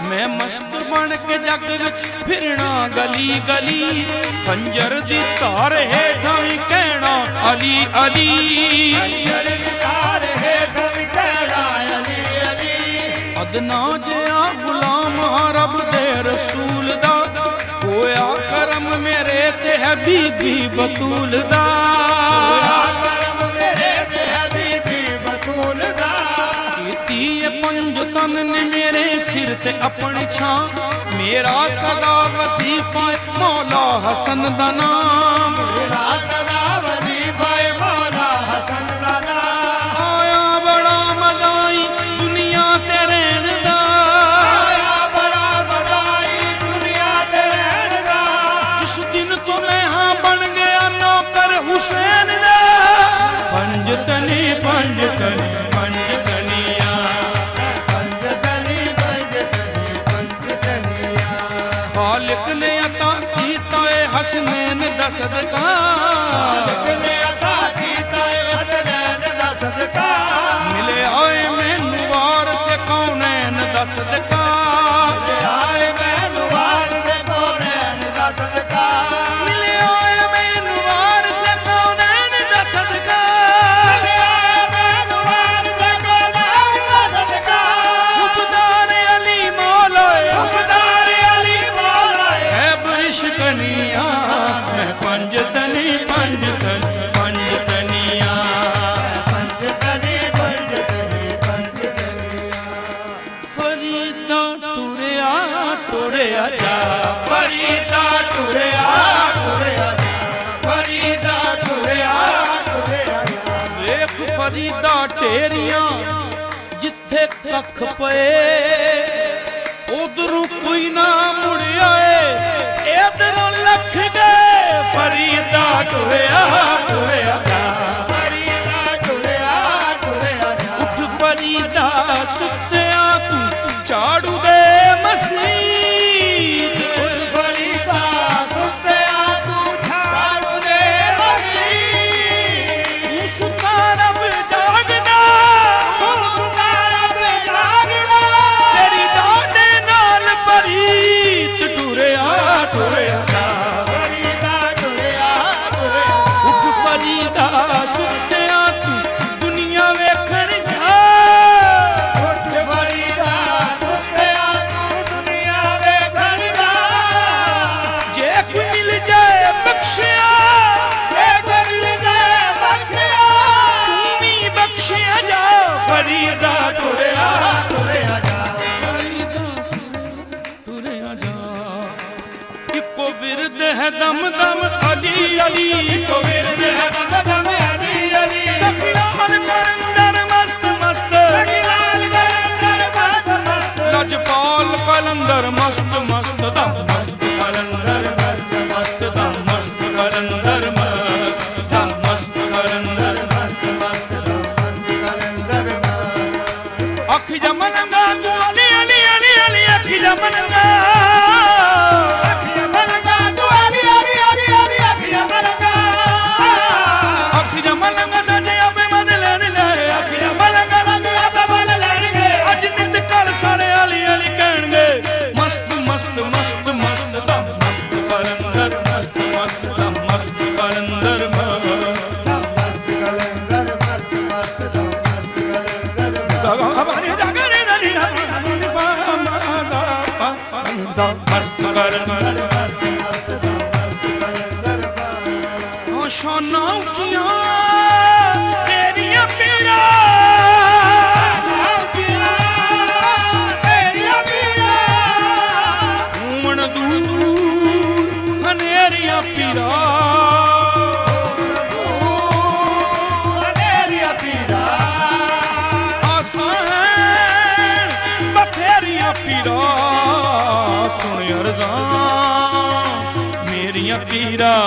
میں مست بن کے جگ وچ پھرنا گلی گلی خنجر دی تار ہیٹھاں وی کہنا علی علی خنجر دی تار ہیٹھاں وی کہنا ਅਦਨਾ ਜਿਹਾ ਗੁਲਾਮ ਰੱਬ ਦੇ ਰਸੂਲ ਦਾ, ਹੋਇਆ ਕਰਮ ਮੇਰੇ ਤੇ ਹਬੀਬੀ ਬਤੂਲ ਦਾ, ਹੋਇਆ ਕਰਮ ਮੇਰੇ ਤੇ ਹਬੀਬੀ ਬਤੂਲ ਦਾ। ਕੀਤੀ ਇਹ ਪੰਜ ਤਨ ਨੇ ਮੇਰੇ ਸਿਰ ਤੇ ਆਪਣੀ ਛਾਂ, ਮੇਰਾ ਸਦਾ ਵਜ਼ੀਫਾ ਮੌਲਾ ਹਸਨ ਦਾ ਨਾਮ, ਮੇਰਾ ਸਦਾ ਵਜ਼ੀਫਾ ਮੌਲਾ ਹਸਨ ਦਾ ਨਾਮ। ਆਇਆ ਬੜਾ ਮਜ਼ਾ ਈ ਦੁਨੀਆ ਤੇ ਰਹਿਣ ਦਾ, ਆਇਆ ਬੜਾ ਮਜ਼ਾ ਈ ਦੁਨੀਆ ਤੇ ਰਹਿਣ ਦਾ। ਜਿਸ ਦਿਨ ਤੋਂ ਮੈਂ ਹਾਂ ਬਣ ਗਿਆ ਨੌਕਰ ਹੁਸੈਨ ਦਾ, ਪੰਜ ਤਨੀ ਪੰਜ ਤਨੀ ਪੰਜ ਤਨੀਆਂ, ਪੰਜ ਤਨੀ ਪੰਜ ਤਨੀ ਪੰਜ ਤਨੀਆਂ। ਖਾਲਿਕ ਨੇ ਅਤਾ ਕੀਤਾ ਏ ਹਸਨੈਨ ਦਾ ਸਦਕਾ, ਖਾਲਿਕ ਨੇ ਅਤਾ ਕੀਤਾ ਏ ਹਸਨੈਨ ਦਾ ਸਦਕਾ। ਮਿਲਿਆ ਏ ਮੈਨੂੰ ਵਾਰਿਸ ਕੌਨੈਨ ਦਾ ਸਦਕਾ, ਮਿਲਿਆ ਏ ਮੈਨੂੰ ਵਾਰਿਸ ਕੌਨੈਨ ਦਾ ਸਦਕਾ। ਮਿਲਿਆ ਏ ਮੈਨੂੰ ਵਾਰਿਸ ਕੌਨੈਨ ਦਾ ਸਦਕਾ, ਮਿਲਿਆ ਏ ਮੈਨੂੰ ਵਾਰਿਸ ਕੌਨੈਨ ਦਾ ਸਦਕਾ। ਹੁਕਮਦਾਰ ਅਲੀ ਮੌਲਾ, ਹੁਕਮਦਾਰ ਅਲੀ ਮੌਲਾ ਹੈ ਬਰਿਸ਼ਕਨੀਆਂ, ਮੈਂ ਪੰਜ ਤਨੀ ਪੰਜ ਤਨੀ ਪੰਜ ਤਨੀਆਂ, ਪੰਜ ਤਨੀ ਪੰਜ ਤਨੀ ਪੰਜ ਤਨੀਆਂ। ਫਰੀਦਾ ਟੁਰਿਆ ਟੁਰਿਆ ਜਾ, ਫਰੀਦਾ ਟੁਰਿਆ ਟੁਰਿਆ ਜਾ, ਫਰੀਦਾ ਟੁਰਿਆ ਟੁਰਿਆ ਜਾ। ਵੇਖ ਫਰੀਦਾ ਢੇਰੀਆਂ ਜਿੱਥੇ ਕੱਖ ਪਏ, ਉਧਰੋਂ ਕੋਈ ਨਾ ਮੁੜਿਆ ਏ, ਇਧਰੋਂ ਲੱਖ ਗਏ। ਫਰੀਦਾ ਟੁਰਿਆ ਟੁਰਿਆ ਜਾ, ਫਰੀਦਾ ਟੁਰਿਆ ਟੁਰਿਆ ਜਾ। ਉੱਠ ਫਰੀਦਾ ਸੁੱਤਿਆ ਤੂੰ ਝਾੜੂ ਦੇ ਮਸੀਤ, ਉੱਠ ਫਰੀਦਾ ਸੁੱਤਿਆ ਤੂੰ ਝਾੜੂ ਦੇ ਮਸੀਤ। ਤੂੰ ਸੁੱਤਾ ਰੱਬ ਜਾਗਦਾ, ਤੂੰ ਸੁੱਤਾ ਰੱਬ ਜਾਗਦਾ, ਤੇਰੀ ਡਾਢੇ ਨਾਲ ਪਰੀਤ ਟੁਰਿਆ ਟੁਰਿਆ ਜਾ, ਫਰੀਦਾ ਟੁਰਿਆ ਟੁਰਿਆ। ਉੱਠ ਫਰੀਦਾ ਸੁੱਤਿਆ ਤੂੰ ਦੁਨੀਆ ਵੇਖਣ ਜਾ, ਉੱਠ ਫਰੀਦਾ ਸੁੱਤਿਆ ਤੂੰ ਦੁਨੀਆ ਵੇਖਣ ਜਾ। ਜੇ ਕੋਈ ਮਿਲ ਜਾਏ ਬਖਸ਼ਿਆ, ਜੇ ਕੋਈ ਮਿਲ ਜਾਏ ਬਖਸ਼ਿਆ, ਤੂੰ ਵੀ ਬਖਸ਼ਿਆ ਜਾ। ਫਰੀਦਾ ਟੁਰਿਆ ਟੁਰਿਆ ਜਾ, ਫਰੀਦਾ ਟੁਰਿਆ ਜਾ। ਇੱਕੋ ਵਿਰਦ ਹੈ ਦਮ ਦਮ ਅਲੀ ਅਲੀ, ਇੱਕੋ ਵਿਰਦ ਹੈ ਦਮ ਦਮ ਅਲੀ ਅਲੀ। ਸਖੀਲਾਲ ਕਲੰਦਰ ਮਸਤ ਮਸਤ, ਸਖੀਲਾਲ ਕਲੰਦਰ ਮਸਤ ਮਸਤ। ਲਜਪਾਲ ਕਲੰਦਰ ਮਸਤ ਮਸਤ, ਦਮ ਮਸਤ ਕਲੰਦਰ ਮਸਤ ਮਸਤ, ਦਮ ਮਸਤ ਕਲੰਦਰ ਮਸਤ, ਦਮ ਮਸਤ ਕਲੰਦਰ ਮਸਤ ਮਸਤ, ਦਮ ਮਸਤ ਕਲੰਦਰ ਮਸਤ। ਅੱਖ ਜਮਨਗਾ ਤੂੰ ਅਲੀ ਅਲੀ ਅਲੀ ਅਲੀ, ਅੱਖ ਜਮਨਗਾ, ਅੱਖ ਜਮਨਗਾ ਤੂੰ ਅਲੀ ਅਲੀ ਅਲੀ ਅਲੀ, ਅੱਖ ਜਮਨਗਾ, ਅੱਖ ਜਮਨਗਾ। ਸਜੇ ਆਪੇ ਮਨ ਲੈਣ ਗਏ, ਅੱਖ ਜਮਨਗਾ ਸਜੇ ਆਪੇ ਮਨ ਲੈਣ ਗਏ। ਅੱਜ ਨਿਤ ਘਰ ਸਾਰੇ ਅਲੀ ਅਲੀ ਕਹਿਣਗੇ, ਮਸਤ ਮਸਤ ਮਸਤ ਮਸਤ, ਦਮ ਮਸਤ ਕਲੰਦਰ ਮਸਤ ਮਸਤ, ਦਮ ਮਸਤ ਕਲੰਦਰ ਮਸਤ, ਦਮ ਮਸਤ ਕਲੰਦਰ ਮਸਤ ਮਸਤ, ਦਮ ਮਸਤ ਕਲੰਦਰ ਮਸਤ। ਹਮਾਰੇ ਜਾਗਰੇ ਦਲੀ ਹਮਾਰੇ ਪਾ ਮਾ ਦਾ ਪਾ ਮਸਤ ਕਲੰਦਰ ਮਸਤ ਮਸਤ, ਦਮ ਮਸਤ ਕਲੰਦਰ ਮਸਤ। ਉਹ ਸ਼ਾਨਾਂ ਉੱਚੀਆਂ ਤੇਰੀਆਂ ਪੀਰਾਂ, ਉੱਚੀਆਂ ਤੇਰੀਆਂ ਪੀਰਾਂ, ਘੁੰਮਣ ਦੂਰ ਹਨੇਰੀਆਂ ਪੀਰਾਂ, ਹਨੇਰੀਆਂ ਪੀਰਾਂ। ਆਸਾਂ ਹੈ ਬਥੇਰੀਆਂ ਪੀਰਾਂ, ਸੁਣ ਅਰਜ਼ਾਂ ਮੇਰੀਆਂ ਪੀਰਾਂ।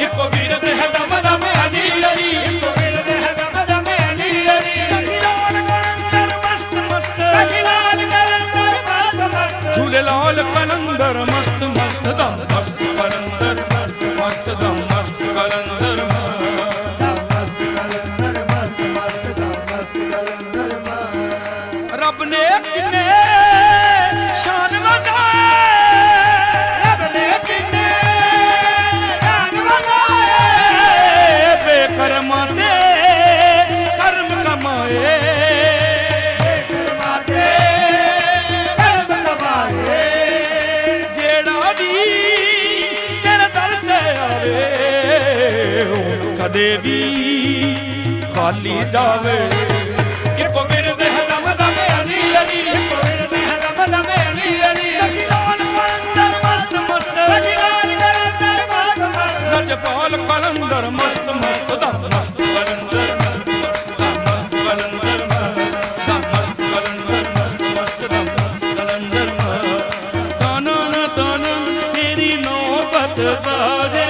ਇੱਕੋ ਵਿਰਦ ਹੈ ਦਮ ਦਮ ਅਲੀ ਅਲੀ, ਇੱਕੋ ਵਿਰਦ ਹੈ ਦਮ ਦਮ ਅਲੀ ਅਲੀ। ਸਖੀਲਾਲ ਕਲੰਦਰ ਮਸਤ ਮਸਤ, ਸਖੀਲਾਲ ਕਲੰਦਰ ਮਸਤ ਮਸਤ। ਝੂਲੇ ਲਾਲ ਕਲੰਦਰ ਮਸਤ ਮਸਤ, ਦਮ ਮਸਤ ਕਲੰਦਰ ਮਸਤ ਮਸਤ, ਦਮ ਮਸਤ ਕਲੰਦਰ ਮਸਤ, ਦਮ ਮਸਤ ਕਲੰਦਰ ਮਸਤ ਮਸਤ, ਦਮ ਮਸਤ ਕਲੰਦਰ ਮਸਤ। ਰੱਬ ਨੇ ਕਿੰਨੇ ਸ਼ਾਨ ਵਧਾਏ, ਰੱਬ ਨੇ ਕਿੰਨੇ ਸ਼ਾਨ ਵਧਾਏ। ਬੇਕਰਮਾਂ ਦੇ ਕਰਮ ਕਮਾਏ, ਬੇਕਰਮਾਂ ਦੇ ਕਦੇ ਵੀ ਖਾਲੀ ਜਾਵੇ। ਇੱਕੋ ਮੇਰੇ ਦੇ ਦਮ ਦਮ ਅਲੀ ਅਲੀ, ਇੱਕੋ ਮੇਰੇ ਦੇ ਦਮ ਦਮ ਅਲੀ ਅਲੀ, ਸਖੀ ਲਾਲ ਕਲੰਦਰ ਮਸਤ ਮਸਤ, ਸਖੀ ਲਾਲ ਕਲੰਦਰ ਮਸਤ ਮਸਤ, ਲਜਪਾਲ ਕਲੰਦਰ ਮਸਤ ਮਸਤ, ਦਮ ਮਸਤ ਕਲੰਦਰ ਮਸਤ ਮਸਤ ਕਲੰਦਰ ਦਮ ਮਸਤ ਕਲੰਦਰ ਮਸਤ ਮਸਤ, ਦਮ ਕਲੰਦਰ ਤਾਨਨ ਤਾਨਨ ਤੇਰੀ ਨੌਬਤ ਬਾਜੇ।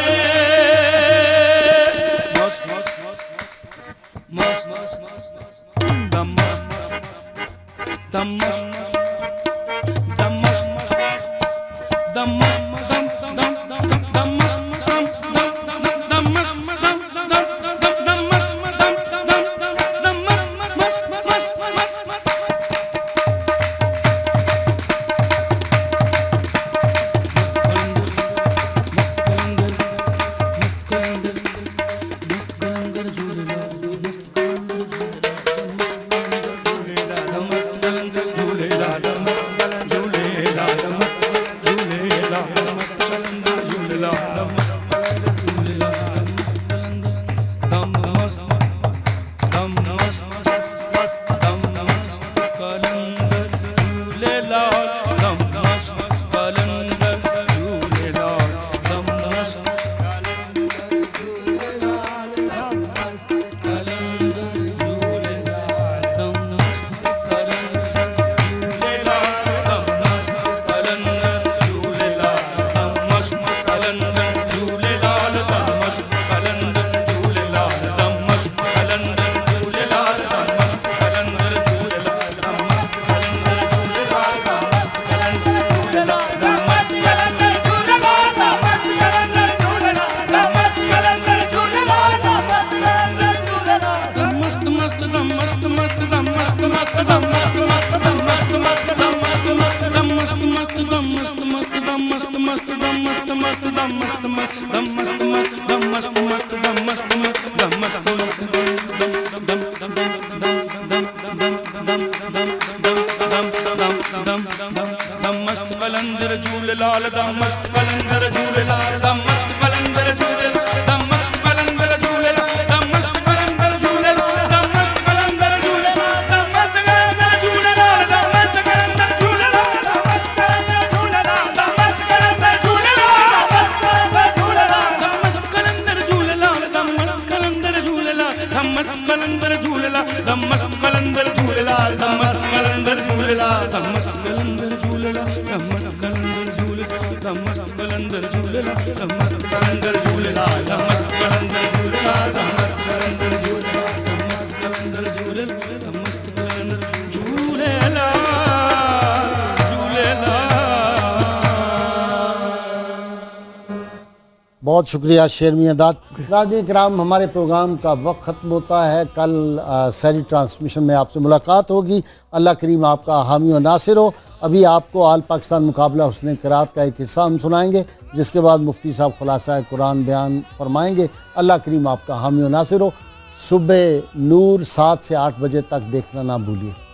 بہت شکریہ شیر میاں داد۔ ناظرین کرام، ہمارے پروگرام کا وقت ختم ہوتا ہے۔ کل سحری ٹرانسمیشن میں آپ سے ملاقات ہوگی۔ اللہ کریم آپ کا حامی و ناصر ہو۔ ابھی آپ کو آل پاکستان مقابلہ حسن قرات کا ایک حصہ ہم سنائیں گے، جس کے بعد مفتی صاحب خلاصہ قرآن بیان فرمائیں گے۔ اللہ کریم آپ کا حامی و ناصر ہو۔ صبح نور 7 سے 8 بجے تک دیکھنا نہ بھولیے۔